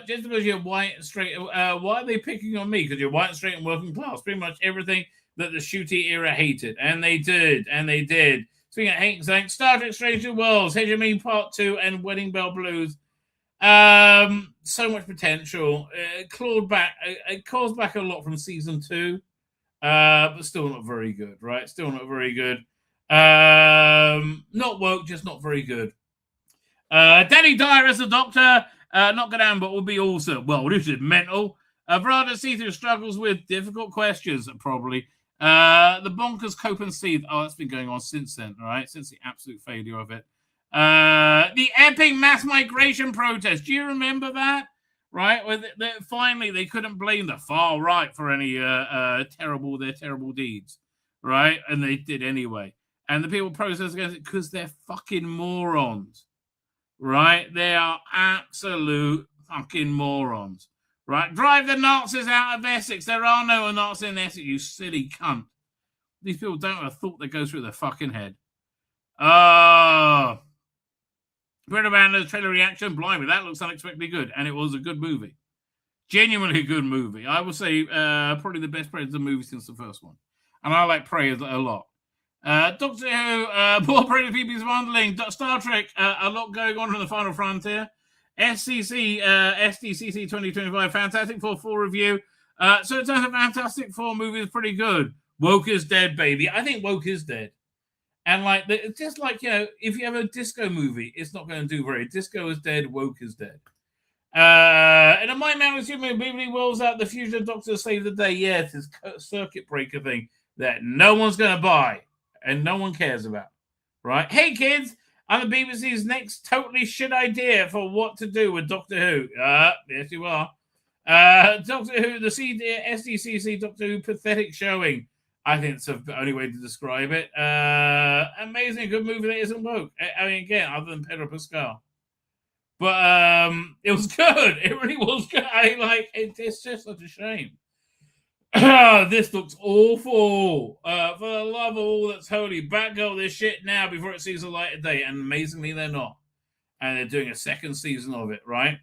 Just because you're white and straight, why are they picking on me? Because you're white and straight and working class. Pretty much everything that the Shooty era hated. And they did. Speaking of hating things, Star Trek Strange New Worlds, Hegemony Part 2, and Wedding Bell Blues. So much potential. It caused back a lot from season 2, but still not very good, right? Still not very good. Not woke, just not very good. Danny Dyer as the Doctor, not good on, but will be awesome. Well, this is mental. Verada see-through struggles with difficult questions, probably. The bonkers cope and seethe. Oh, that's been going on since then, right? Since the absolute failure of it. The epic mass migration protest. Do you remember that? Right? Where finally they couldn't blame the far right for any terrible deeds. Right? And they did anyway. And the people protest against it because they're fucking morons. Right? They are absolute fucking morons. Right? Drive the Nazis out of Essex. There are no Nazis in Essex, you silly cunt. These people don't have a thought that goes through their fucking head. Brett Amanda's trailer reaction, blimey, that looks unexpectedly good. And it was a good movie. Genuinely a good movie. I would say probably the best Predator movie since the first one. And I like Prey a lot. Doctor Who, poor Predator PP's Wonderling, Star Trek, a lot going on in the Final Frontier. SDCC 2025, Fantastic Four full review. So it turns out Fantastic Four movie is pretty good. Woke is dead, baby. I think Woke is dead. And it's just like, if you have a disco movie, it's not going to do very. Disco is dead, Woke is dead. And a My Man was human, Beverly Wills out the future Doctor save the day. Yeah, it's this circuit breaker thing that no one's going to buy and no one cares about. Right? Hey, kids, I'm the BBC's next totally shit idea for what to do with Doctor Who. Yes, you are. Doctor Who, the SDCC Doctor Who pathetic showing. I think it's the only way to describe it. Amazing, good movie that isn't woke. I mean, again, other than Pedro Pascal. But it was good. It really was good. It's just such a shame. This looks awful. For the love of all that's holy, Batgirl this shit now before it sees the light of day. And amazingly, they're not. And they're doing a second season of it, right?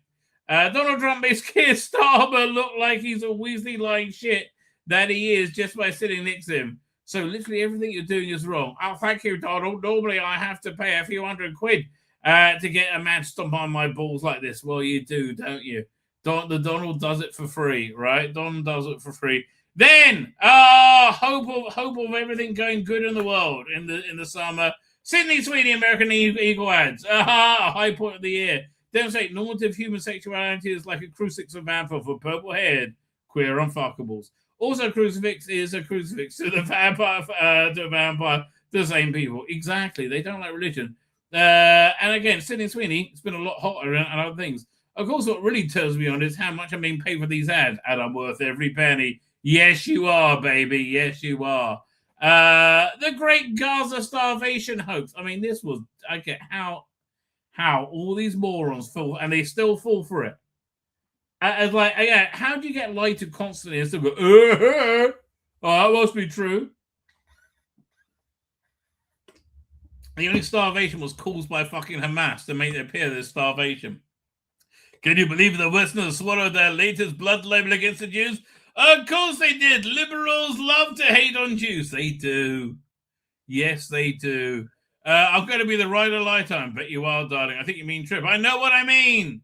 Donald Trump makes Keir Starmer look like he's a Weasley lying shit that he is just by sitting next to him. So literally everything you're doing is wrong. Oh, thank you, Donald. Normally I have to pay a few £100 to get a man to stomp on my balls like this. Well, you do, don't you? The Donald does it for free, right? Don does it for free. Then, hope of everything going good in the world in the summer. Sydney Sweeney, American Eagle ads. High point of the year. Demonstrate normative human sexuality is like a crucifix of vampire for purple-haired queer unfuckables. Also, crucifix is a crucifix to the vampire, the same people. Exactly. They don't like religion. And again, Sydney Sweeney, it's been a lot hotter and other things. Of course, what really turns me on is how much I'm being paid for these ads. And I'm worth every penny. Yes, you are, baby. Yes, you are. The Great Gaza Starvation hoax. I mean, this was, I get how all these morons fall, and they still fall for it. I was like, yeah, how do you get lied to constantly and still go, oh, that must be true? The only starvation was caused by fucking Hamas to make it appear there's starvation. Can you believe the Westerners swallowed their latest blood libel against the Jews? Of course they did. Liberals love to hate on Jews. They do. Yes, they do. I'm going to be the ride of lifetime. Bet you are, darling. I think you mean Trip. I know what I mean.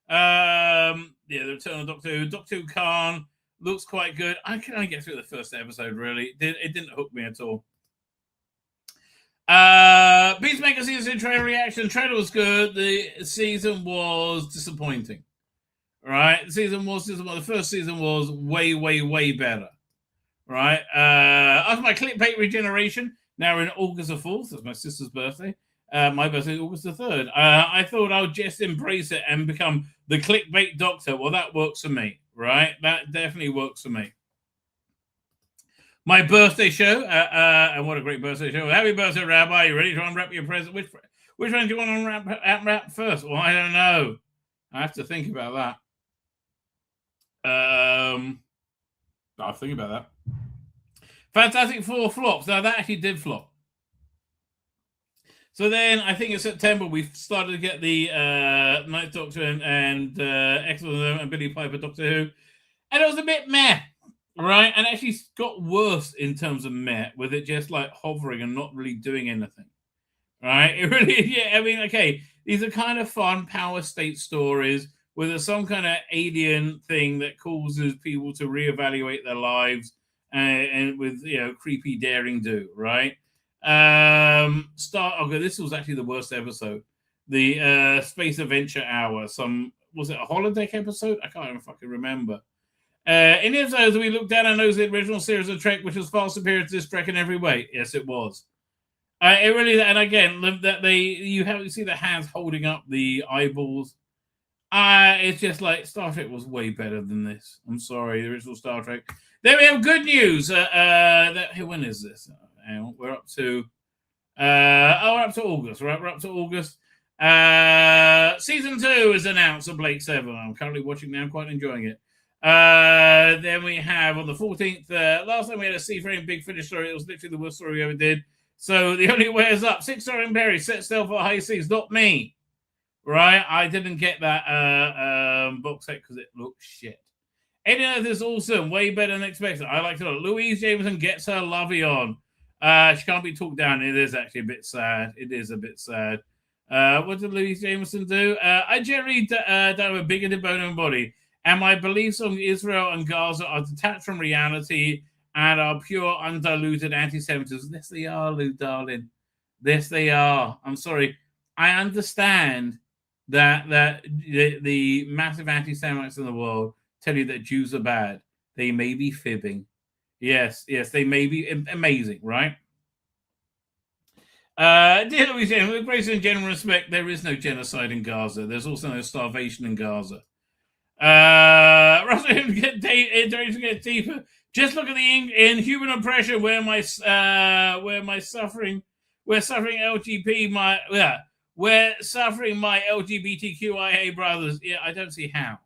Yeah, the Return of Doctor Who. Doctor Who Khan looks quite good. I can only get through the first episode, really. It didn't hook me at all. Peacemaker season trailer reaction. The trailer was good. The season was disappointing. Right? The season was disappointing. The first season was way, way, way better. Right? After my clickbait regeneration, now we're in August the 4th. That's my sister's birthday. My birthday is August the 3rd. I thought I would just embrace it and become the clickbait doctor. Well, that works for me. Right? That definitely works for me. My birthday show, and what a great birthday show. Happy birthday, Rabbi. You ready to unwrap your present? Which one do you want to unwrap first? Well, I don't know. I have to think about that. I'll think about that. Fantastic Four flops. Now, that actually did flop. So then, I think in September, we started to get the Ninth Doctor and X-Men and Billy Piper Doctor Who. And it was a bit meh. Right, and actually got worse in terms of meh, with it just like hovering and not really doing anything. Right, it really, yeah. I mean, okay, these are kind of fun power state stories where there's some kind of alien thing that causes people to reevaluate their lives, and with creepy daring do. Right, okay, this was actually the worst episode, the Space Adventure Hour. Was it a holodeck episode? I can't even fucking remember. In the episodes, we looked down our nose at the original series of Trek, which was far superior to this Trek in every way. Yes, it was. It really, and again, that you see the hands holding up the eyeballs. It's just like Star Trek was way better than this. I'm sorry, the original Star Trek. Then we have good news. When is this? We're up to. We're up to August. Right, we're up to August. Season 2 is announced of Blake 7. I'm currently watching now. I'm quite enjoying it. Then we have on the 14th, last time we had a C-frame Big Finish story. It was literally the worst story we ever did. So the only way is up. 6-star in Perry, set sail for high seas. Not me. Right? I didn't get that box set because it looked shit. Any of this is awesome. Way better than expected. I like it a lot. Louise Jameson gets her lovey on. She can't be talked down. It is actually a bit sad. It is a bit sad. What did Louise Jameson do? I generally don't have a bigger bone and body. And my beliefs on Israel and Gaza are detached from reality and are pure, undiluted anti-Semitism. Yes, they are, Lou, darling. Yes, they are. I'm sorry. I understand that the massive anti-Semites in the world tell you that Jews are bad. They may be fibbing. Yes, they may be amazing, right? Dear Louisiana, with grace and general respect, there is no genocide in Gaza. There's also no starvation in Gaza. Russell get deeper. Just look at the inhuman oppression where suffering LGBTQIA brothers. Yeah, I don't see how.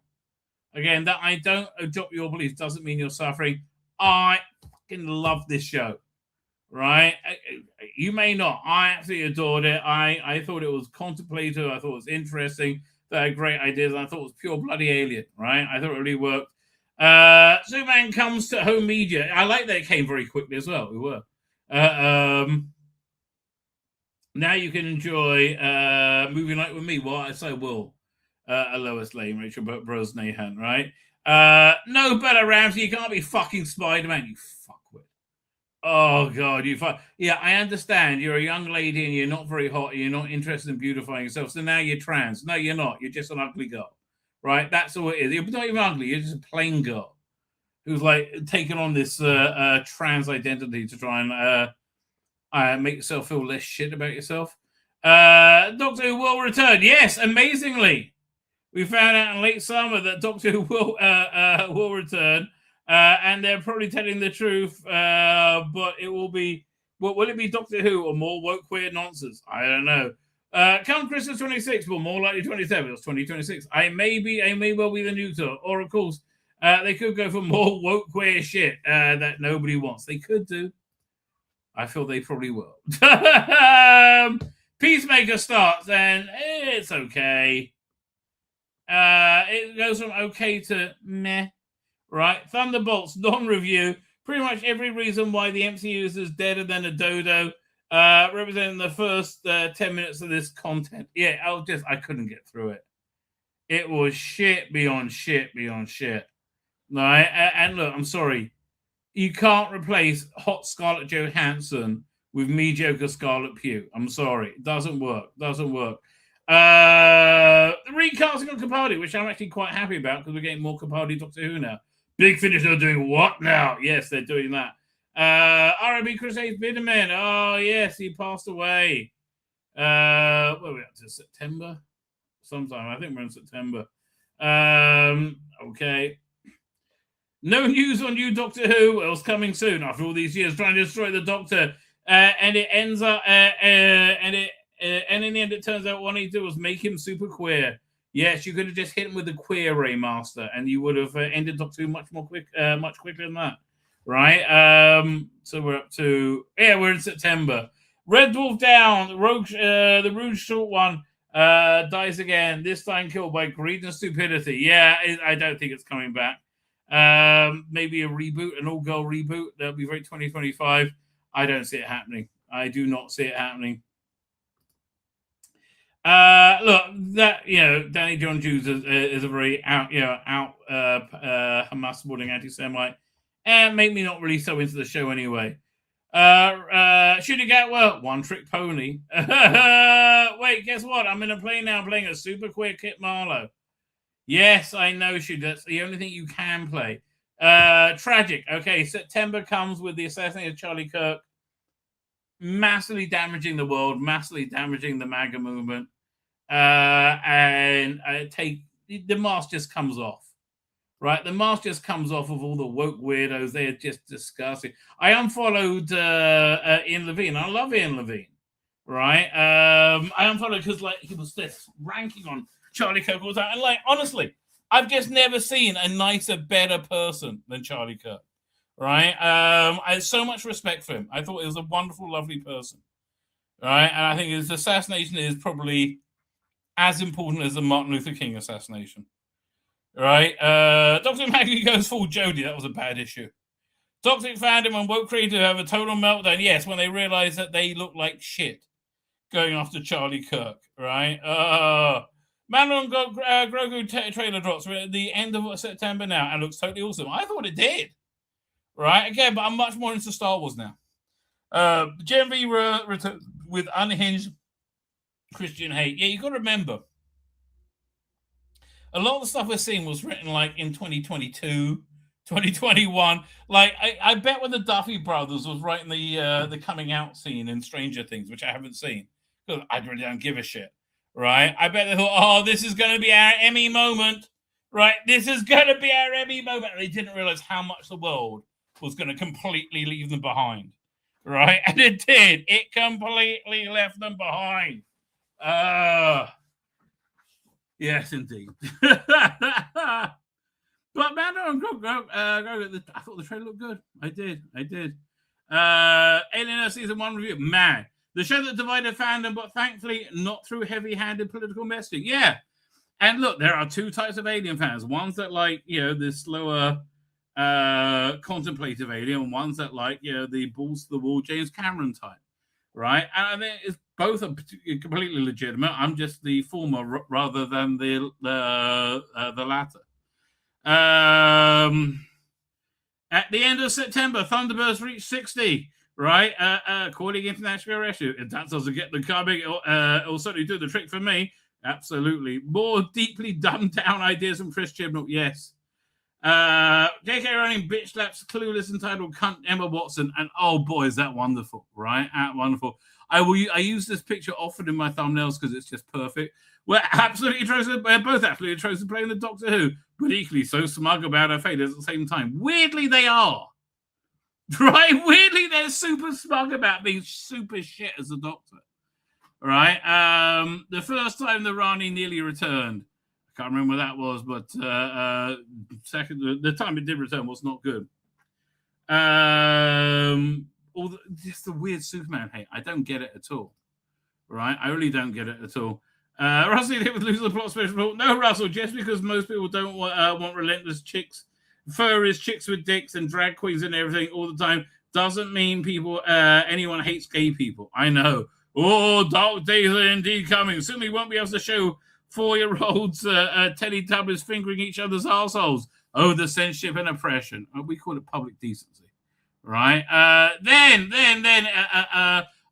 Again, that I don't adopt your beliefs doesn't mean you're suffering. I fucking love this show. Right? You may not. I absolutely adored it. I thought it was contemplative. I thought it was interesting. They had great ideas. I thought it was pure bloody alien, right? I thought it really worked. Superman comes to home media. I like that it came very quickly as well. We were. Now you can enjoy Movie Night with me. Well, I say will. Lois Lane, Rachel Brosnahan, right? No better, Ramsey. You can't be fucking Spider-Man, you fuckwit. Oh, God. Yeah, I understand. You're a young lady and you're not very hot. And you're not interested in beautifying yourself. So now you're trans. No, you're not. You're just an ugly girl. Right? That's all it is. You're not even ugly. You're just a plain girl who's like taking on this trans identity to try and make yourself feel less shit about yourself. Doctor Who will return. Yes, amazingly. We found out in late summer that Doctor Who will return. And they're probably telling the truth, but it will be. Will it be Doctor Who or more woke queer nonsense? I don't know. Come Christmas 26, well, more likely 27. It's 2026. I may well be the new tour. Or, of course, they could go for more woke queer shit that nobody wants. They could do. I feel they probably will. Peacemaker starts, and it's okay. It goes from okay to meh, right? Thunderbolts, non-review. Pretty much every reason why the MCU is deader than a dodo, representing the first 10 minutes of this content. Yeah, I couldn't get through it. It was shit beyond shit beyond shit. Right? And look, I'm sorry. You can't replace hot Scarlett Johansson with mediocre Scarlet Pugh. I'm sorry. It doesn't work. The recasting of Capaldi, which I'm actually quite happy about because we're getting more Capaldi Doctor Who now. Big Finish are doing what now? Yes, they're doing that. R.I.B. Crusade Biderman. Oh, yes, he passed away. What are we up to? September? Sometime. I think we're in September. Okay. No news on you, Doctor Who. Well, it's coming soon after all these years trying to destroy the Doctor. And it ends up, and in the end, it turns out what he did was make him super queer. Yes, you could have just hit him with the queer Raymaster, and you would have ended Doctor Who much quicker than that, right? So we're up to we're in September. Red Dwarf down. The Rouge Short One dies again. This time killed by greed and stupidity. Yeah, I don't think it's coming back. Maybe a reboot, an all-girl reboot. That'll be very 2025. I don't see it happening. I do not see it happening. Look, that Danny John Hughes is a very Hamas supporting anti-Semite, and made me not really so into the show anyway. Shooting Gatwa, one trick pony. Wait, guess what? I'm in a plane now playing a super queer Kit Marlowe. Yes, I know, that's the only thing you can play. Tragic. Okay, September comes with the assassination of Charlie Kirk, massively damaging the world, massively damaging the MAGA movement. And the mask just comes off. Right? The mask just comes off of all the woke weirdos. They are just disgusting. I unfollowed Ian Levine. I love Ian Levine. Right? I unfollowed because he was this ranking on Charlie Kirk all the time. And honestly, I've just never seen a nicer, better person than Charlie Kirk. Right? I had so much respect for him. I thought he was a wonderful, lovely person. Right? And I think his assassination is probably as important as the Martin Luther King assassination. Right? Dr. Maggie goes full Jodie. That was a bad issue. Toxic fandom and woke creator have a total meltdown. Yes, when they realize that they look like shit going after Charlie Kirk. Right? Mandalorian Grogu trailer drops. We're at the end of September now and looks totally awesome. I thought it did. Right? Again, but I'm much more into Star Wars now. Gen V with unhinged Christian hate. Yeah, you got to remember, a lot of the stuff we're seeing was written in 2022, 2021. I bet when the Duffy brothers was writing the coming out scene in Stranger Things, which I haven't seen because I really don't give a shit. Right? I bet they thought, oh, this is going to be our Emmy moment. Right? This is going to be our Emmy moment. And they didn't realize how much the world was going to completely leave them behind. Right? And it did. It completely left them behind. Yes, indeed. But man, I thought the trailer looked good. I did. Alien Earth Season 1 review. Man, the show that divided fandom, but thankfully not through heavy-handed political messaging. Yeah. And look, there are two types of Alien fans. Ones that the slower, contemplative Alien, ones that the balls to the wall James Cameron type. Right? And I think it's both are completely legitimate. I'm just the former rather than the latter. At the end of September, Thunderbirds reached 60. Right? According to International Rescue. If that doesn't get the coming, it'll certainly do the trick for me. Absolutely. More deeply dumbed down ideas from Chris Chibnall. Yes. J.K. Rowling bitch slaps clueless entitled cunt Emma Watson, and oh boy, is that wonderful, right? Wonderful. I use this picture often in my thumbnails because it's just perfect. We're both absolutely atrocious playing the Doctor Who, but equally so smug about her fate at the same time. Weirdly, they are. Right? Weirdly, they're super smug about being super shit as a Doctor. right? The first time the Rani nearly returned. I can't remember what that was, but the time it did return was not good. Just the weird Superman hate. I don't get it at all. Right? I really don't get it at all. Russell, they would lose the plot special. No, Russell, just because most people don't want relentless chicks, furries, chicks with dicks, and drag queens and everything all the time doesn't mean anyone hates gay people. I know. Oh, dark days are indeed coming. Soon we won't be able to show 4-year-olds Teletubbies fingering each other's assholes. Oh, the censorship and oppression. We call it public decency, right? Then,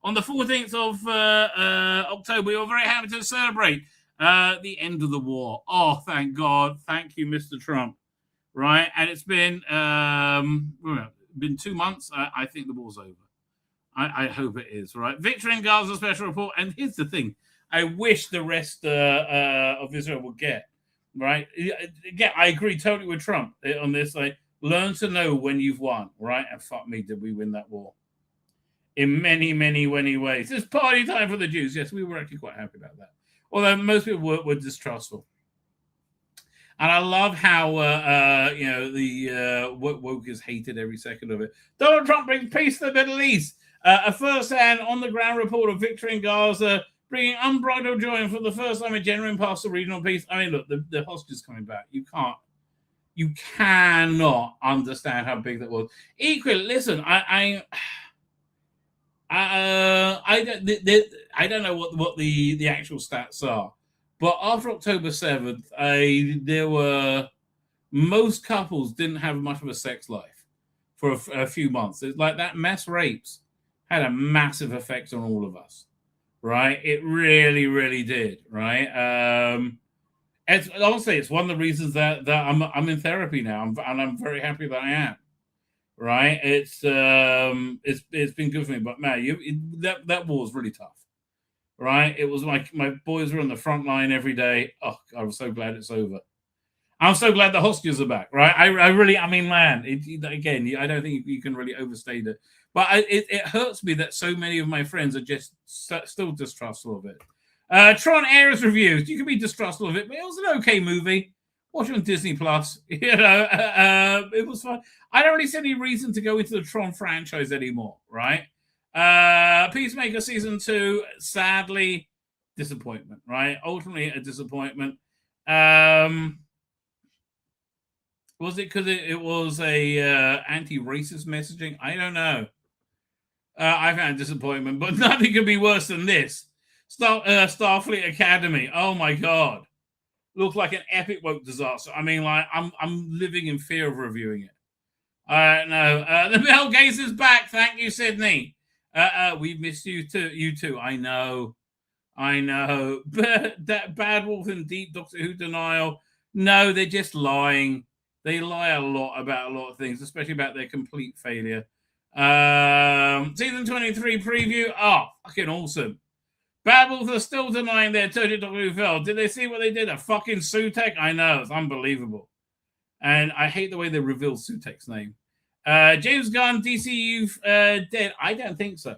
on the 14th of October, we were very happy to celebrate the end of the war. Oh, thank God. Thank you, Mr. Trump. Right? And it's been 2 months. I think the war's over. I hope it is, right? Victory in Gaza special report. And here's the thing. I wish the rest of Israel would get, right? Yeah, I agree totally with Trump on this. Like, learn to know when you've won, right? And fuck me, did we win that war? In many, many, many ways. It's party time for the Jews. Yes, we were actually quite happy about that. Although most people were distrustful. And I love how, the wokers hated every second of it. Donald Trump brings peace to the Middle East. A first-hand, on-the-ground report of victory in Gaza, bringing unbridled joy and for the first time a genuine path to regional peace. I mean, look, the hostages coming back. You cannot understand how big that was. Equally, listen, I don't know what the actual stats are, but after October 7th, most couples didn't have much of a sex life for a few months. It's like that mass rapes had a massive effect on all of us, right? It really, really did, right? Honestly, it's one of the reasons that I'm in therapy now, and I'm very happy that I am. Right, it's been good for me, but man, that war was really tough. Right, it was like my boys were on the front line every day. Oh, I was so glad it's over. I'm so glad the hostages are back. Right, I mean, man, again, I don't think you can really overstate it. But it hurts me that so many of my friends are just still distrustful of it. Tron Ares reviews. You can be distrustful of it, but it was an okay movie. Watch it on Disney Plus. It was fun. I don't really see any reason to go into the Tron franchise anymore, right? Peacemaker season 2, sadly, disappointment, right? Ultimately, a disappointment. Was it because it was a anti-racist messaging? I don't know. I found disappointment, but nothing could be worse than this. Starfleet Academy. Oh my God. Looked like an epic woke disaster. I mean, like, I'm living in fear of reviewing it. No. The Mel Gaze is back. Thank you, Sydney. We missed you too. You too. I know. But that Bad Wolf and Deep Doctor Who denial. No, they're just lying. They lie a lot about a lot of things, especially about their complete failure. Season 23 preview. Oh, fucking awesome. Bad Wolf are still denying their turgid Doctor Who fell. Did they see what they did? A fucking Sutek? I know. It's unbelievable. And I hate the way they reveal Sutek's name. James Gunn, DCU dead. I don't think so.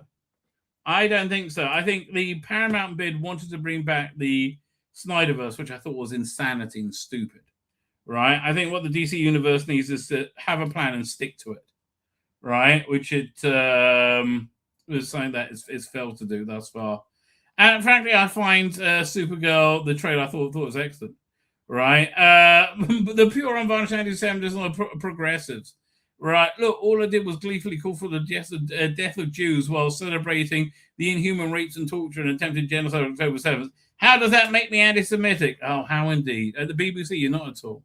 I think the Paramount bid wanted to bring back the Snyderverse, which I thought was insanity and stupid. Right? I think what the DC Universe needs is to have a plan and stick to it. Right? Which it was something that it's failed to do thus far. And frankly, I find Supergirl, the trailer, I thought was excellent. Right? The pure unvarnished anti-Semitism of progressives. Right? Look, all I did was gleefully call for the death of Jews while celebrating the inhuman rapes and torture and attempted genocide on October 7th. How does that make me anti-Semitic? Oh, how indeed. At the BBC, you're not at all.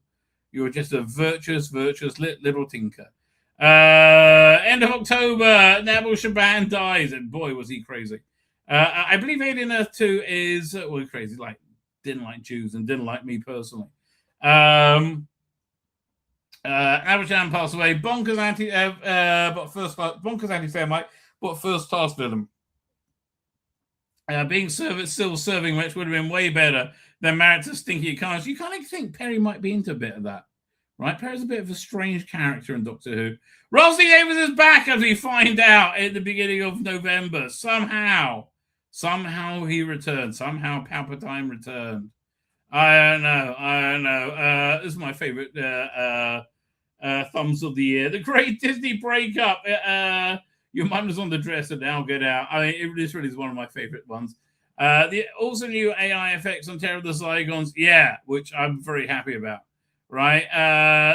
You're just a virtuous little tinker. End of October, Nabil Shaban dies, and boy, was he crazy. I believe Alien Earth 2 is crazy, like didn't like Jews and didn't like me personally. Nabil Shaban passed away. Bonkers anti-Semite, but first class villain. Being still serving, which would have been way better than married to Stinky Cars. You kind of think Perry might be into a bit of that, right? Perry's a bit of a strange character in Doctor Who. Rossi Davis is back, as we find out at the beginning of November. Somehow, Somehow he returned. Somehow Palpatine returned. I don't know. This is my favorite thumbs of the year. The Great Disney Breakup. Your mum was on the dresser, now get out. I mean, this really is one of my favorite ones. The also new AI effects on Terror of the Zygons. Yeah, which I'm very happy about. Right?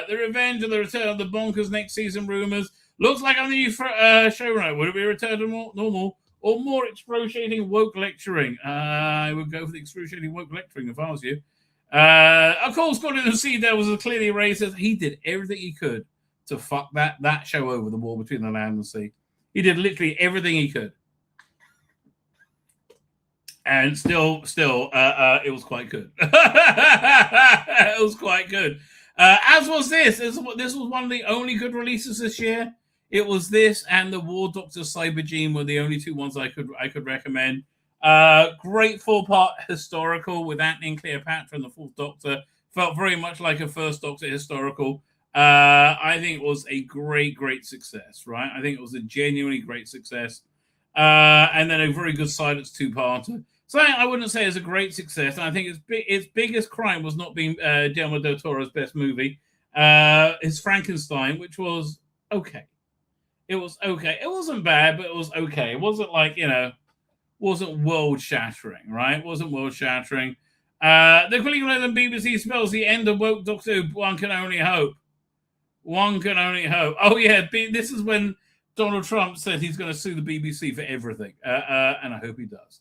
The Revenge and the Return of the Bonkers next season rumors. Looks like I'm the new showrunner. Would it be a return to normal or more excruciating woke lecturing? I would go for the excruciating woke lecturing if I was you. Of course, Gordon the Sea Devils was clearly racist. He did everything he could to fuck that show over, the war between the land and sea. He did literally everything he could. And still, it was quite good. It was quite good. As was this. This was one of the only good releases this year. It was this and the War Doctor Cybergene were the only two ones I could recommend. Great 4-part historical with Antony and Cleopatra and the Fourth Doctor. Felt very much like a First Doctor historical. I think it was a great success, right? I think it was a genuinely great success. And then a very good silence 2-parter. Something I wouldn't say is a great success. And I think its biggest crime was not being Guillermo del Toro's best movie. His Frankenstein, which was okay. It was okay. It wasn't bad, but it was okay. It wasn't like, wasn't world-shattering, right? It wasn't world-shattering. The Cleveland and BBC spells the end of woke Doctor Who. One can only hope. One can only hope. Oh, yeah, this is when Donald Trump said he's going to sue the BBC for everything. And I hope he does.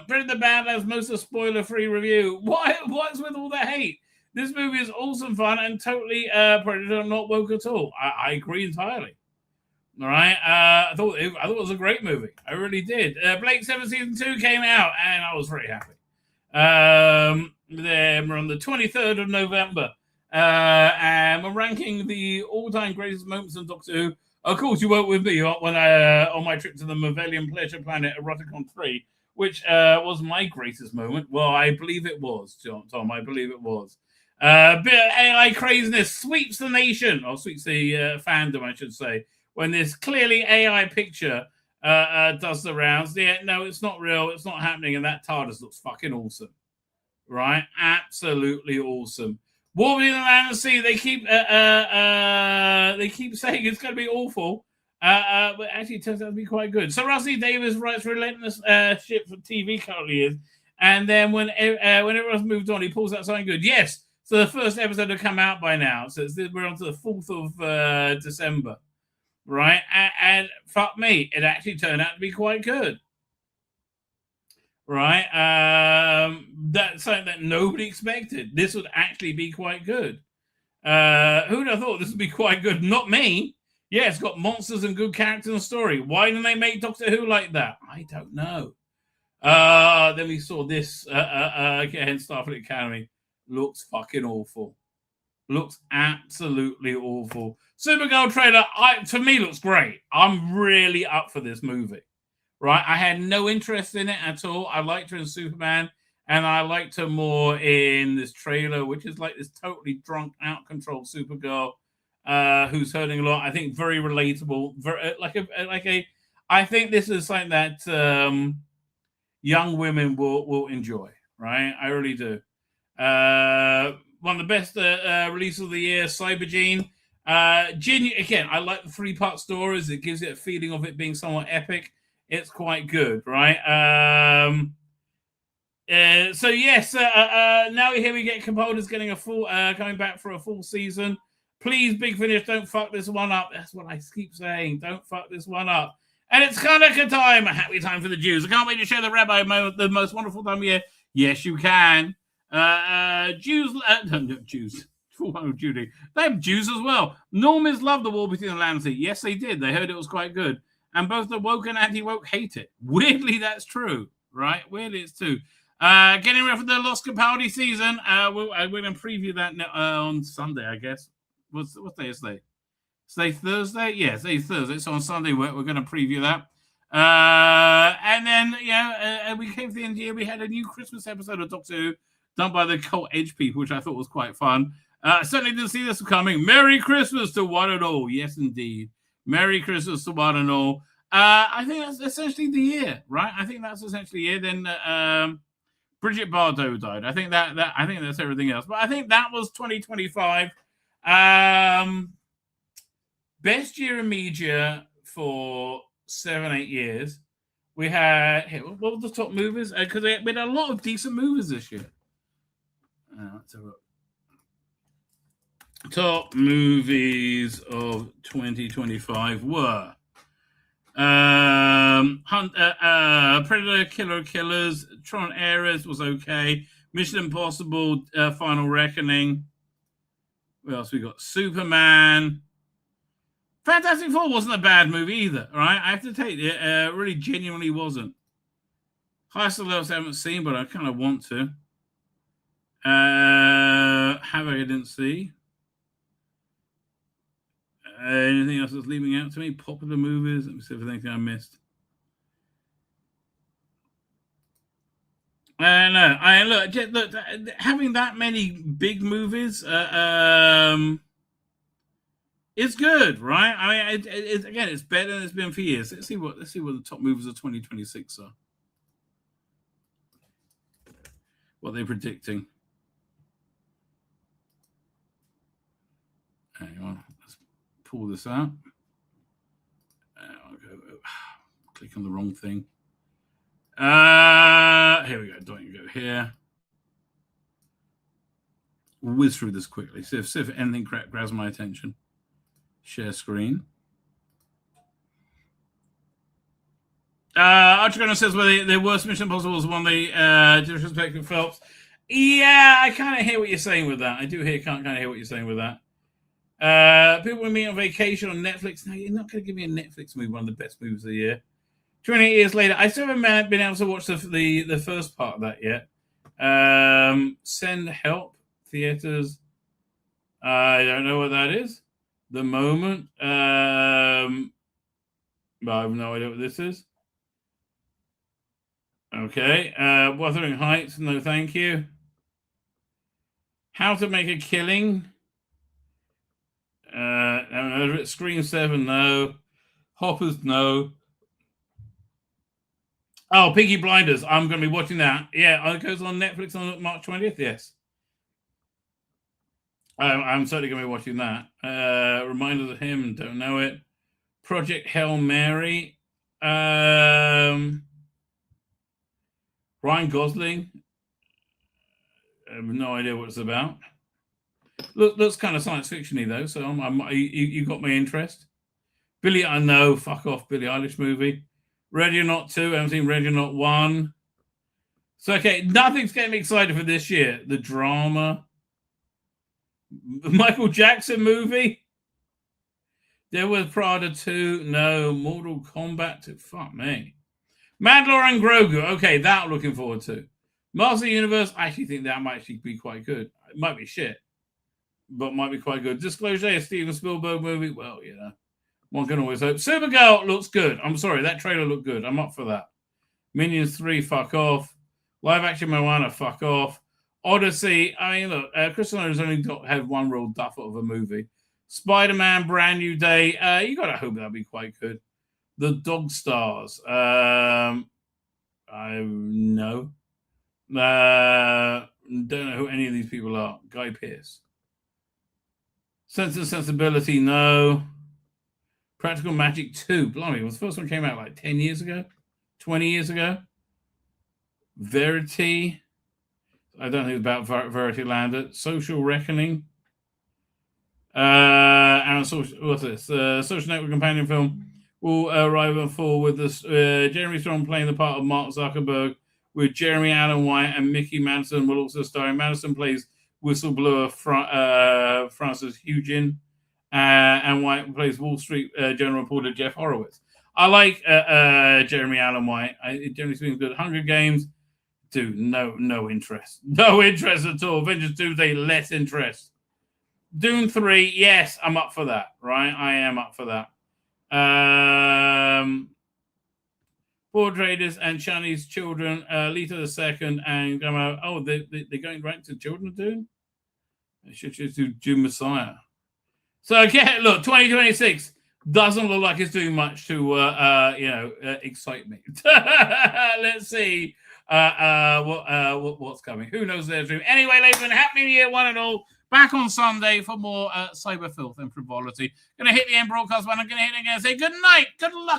Brit the Bad has most of spoiler-free review. What's with all the hate? This movie is awesome fun and totally Predator, not woke at all. I agree entirely. All right. I thought it was a great movie. I really did. Blake 7 Season 2 came out, and I was very happy. Then we're on the 23rd of November. And we're ranking the all-time greatest moments in Doctor Who. Of course, you weren't with me when on my trip to the Mavelian Pleasure Planet Eroticon 3, which was my greatest moment. Well, I believe it was, Tom. I believe it was. Bit of AI craziness sweeps the nation, or sweeps the fandom, I should say, when this clearly AI picture does the rounds. Yeah, no, it's not real. It's not happening, and that TARDIS looks fucking awesome. Right? Absolutely awesome. War Between the Land and Sea, they keep saying it's going to be awful, but actually it turns out to be quite good. So Rusty Davis writes relentless shit for TV currently is, and then when everyone's moved on, he pulls out something good. Yes, so the first episode will come out by now. So we're on to the 4th of December, right? And fuck me, it actually turned out to be quite good. Right, that's something that nobody expected. This would actually be quite good. Who'd have thought this would be quite good? Not me. Yeah, it's got monsters and good characters and story. Why didn't they make Doctor Who like that? I don't know. Then we saw this again, Starfleet Academy. Looks fucking awful. Looks absolutely awful. Supergirl trailer, to me, looks great. I'm really up for this movie. Right, I had no interest in it at all. I liked her in Superman, and I liked her more in this trailer, which is like this totally drunk, out-control Supergirl who's hurting a lot. I think very relatable. I think this is something that young women will enjoy. Right, I really do. One of the best releases of the year, Cybergene. Again, I like the 3-part stories. It gives it a feeling of it being somewhat epic. It's quite good, right? So yes, now here we get Capaldi's getting a full, coming back for a full season. Please, Big Finish, don't fuck this one up. That's what I keep saying. Don't fuck this one up. And it's Hanukkah time, a happy time for the Jews. I can't wait to share the Rabbi moment, the most wonderful time of year. Yes, you can. Jews. Judy. They have Jews as well. Normans love the War Between the Land and Sea. Yes, they did. They heard it was quite good. And both the woke and anti-woke hate it. Weirdly, that's true, right? Weirdly, it's true. Getting ready for the Lost Capaldi season. We're going to preview that on Sunday, I guess. What day is today? Today Thursday? Yeah, today's Thursday. So on Sunday, we're going to preview that. And then, we came to the end of the year. We had a new Christmas episode of Doctor Who done by the Cult Edge people, which I thought was quite fun. Certainly didn't see this coming. Merry Christmas to one and all. Yes, indeed. Merry Christmas to one and all. I think that's essentially the year, right? I think that's essentially the year. Then Bridget Bardot died. I think I think that's everything else. But I think that was 2025. Best year in media for 7-8 years. We had what were the top movies? Because we had a lot of decent movies this year. Let's have a look. Top movies of 2025 were Predator, Killers, Tron Ares was okay. Mission Impossible, Final Reckoning. What else we got? Superman. Fantastic Four wasn't a bad movie either, right? I have to take it. Really genuinely wasn't. Heist of Love I haven't seen, but I kind of want to. Havoc I didn't see. Anything else that's leaving out to me? Popular movies. Let me see if there's anything I missed. No, look. Having that many big movies, it's good, right? I mean, it's better than it's been for years. Let's see what the top movies of 2026 are. What they're predicting. Hang on. Pull this out. I'll go click on the wrong thing. Here we go. Don't you go here? We'll whiz through this quickly. See if anything grabs my attention. Share screen. Archie says, well, the worst Mission Impossible was one they disrespected Phelps. Yeah, I kind of hear what you're saying with that. I do kind of hear what you're saying with that. People with me on vacation on Netflix. No, you're not going to give me a Netflix movie, one of the best movies of the year. 28 years later, I still haven't been able to watch the first part of that yet. Send Help theaters. I don't know what that is. The Moment. But I have no idea what this is. Okay. Wuthering Heights. No, thank you. How to Make a Killing. Scream 7, no. Hoppers, no. Oh, Peaky Blinders. I'm going to be watching that. Yeah, it goes on Netflix on March 20th. Yes. I'm certainly going to be watching that. Reminders of Him, don't know it. Project Hail Mary. Ryan Gosling. I have no idea what it's about. Looks kind of science fiction-y though, so you got my interest. Billy, I know, fuck off, Billie Eilish movie. Ready or Not 2, I haven't seen Ready or Not 1. So, okay, nothing's getting me excited for this year. The drama. Michael Jackson movie. There was Prada 2, no. Mortal Kombat 2, fuck me. Mandalore and Grogu, okay, that I'm looking forward to. Master of the Universe, I actually think that might actually be quite good. It might be shit, but might be quite good. Disclosure, a Steven Spielberg movie. Well, you know, one can always hope. Supergirl looks good. I'm sorry, that trailer looked good. I'm up for that. Minions 3, fuck off. Live action Moana, fuck off. Odyssey, I mean, look, Chris Nolan's only had one real duffer of a movie. Spider-Man, Brand New Day. You got to hope that'll be quite good. The Dog Stars. I know. Don't know who any of these people are. Guy Pearce. Sense and Sensibility, no. Practical Magic 2. Blimey, was the first one came out like 10 years ago? 20 years ago? Verity. I don't think it's about Verity Lander. Social Reckoning. And what's this? Social Network companion film will arrive in fall with this Jeremy Strong playing the part of Mark Zuckerberg, with Jeremy Allen White and Mickey Madison will also star. Madison plays whistleblower Francis Hugin, and White plays Wall Street general reporter Jeff Horowitz. I like Jeremy Allen White. Generally speaking, good. Hunger Games, dude, no interest. No interest at all. Avengers Doomsday, less interest. Dune 3, yes, I'm up for that, right? I am up for that. Board Traders and Chinese Children, Lita the Second, and they're going right to Children of Dune? They should just do Dune Messiah. So, okay, look, 2026, doesn't look like it's doing much to, excite me. Let's see what's coming. Who knows their dream? Anyway, ladies and gentlemen, happy New Year, one and all. Back on Sunday for more cyber filth and frivolity. Going to hit the end broadcast button. I'm going to hit it again and say good night, good luck.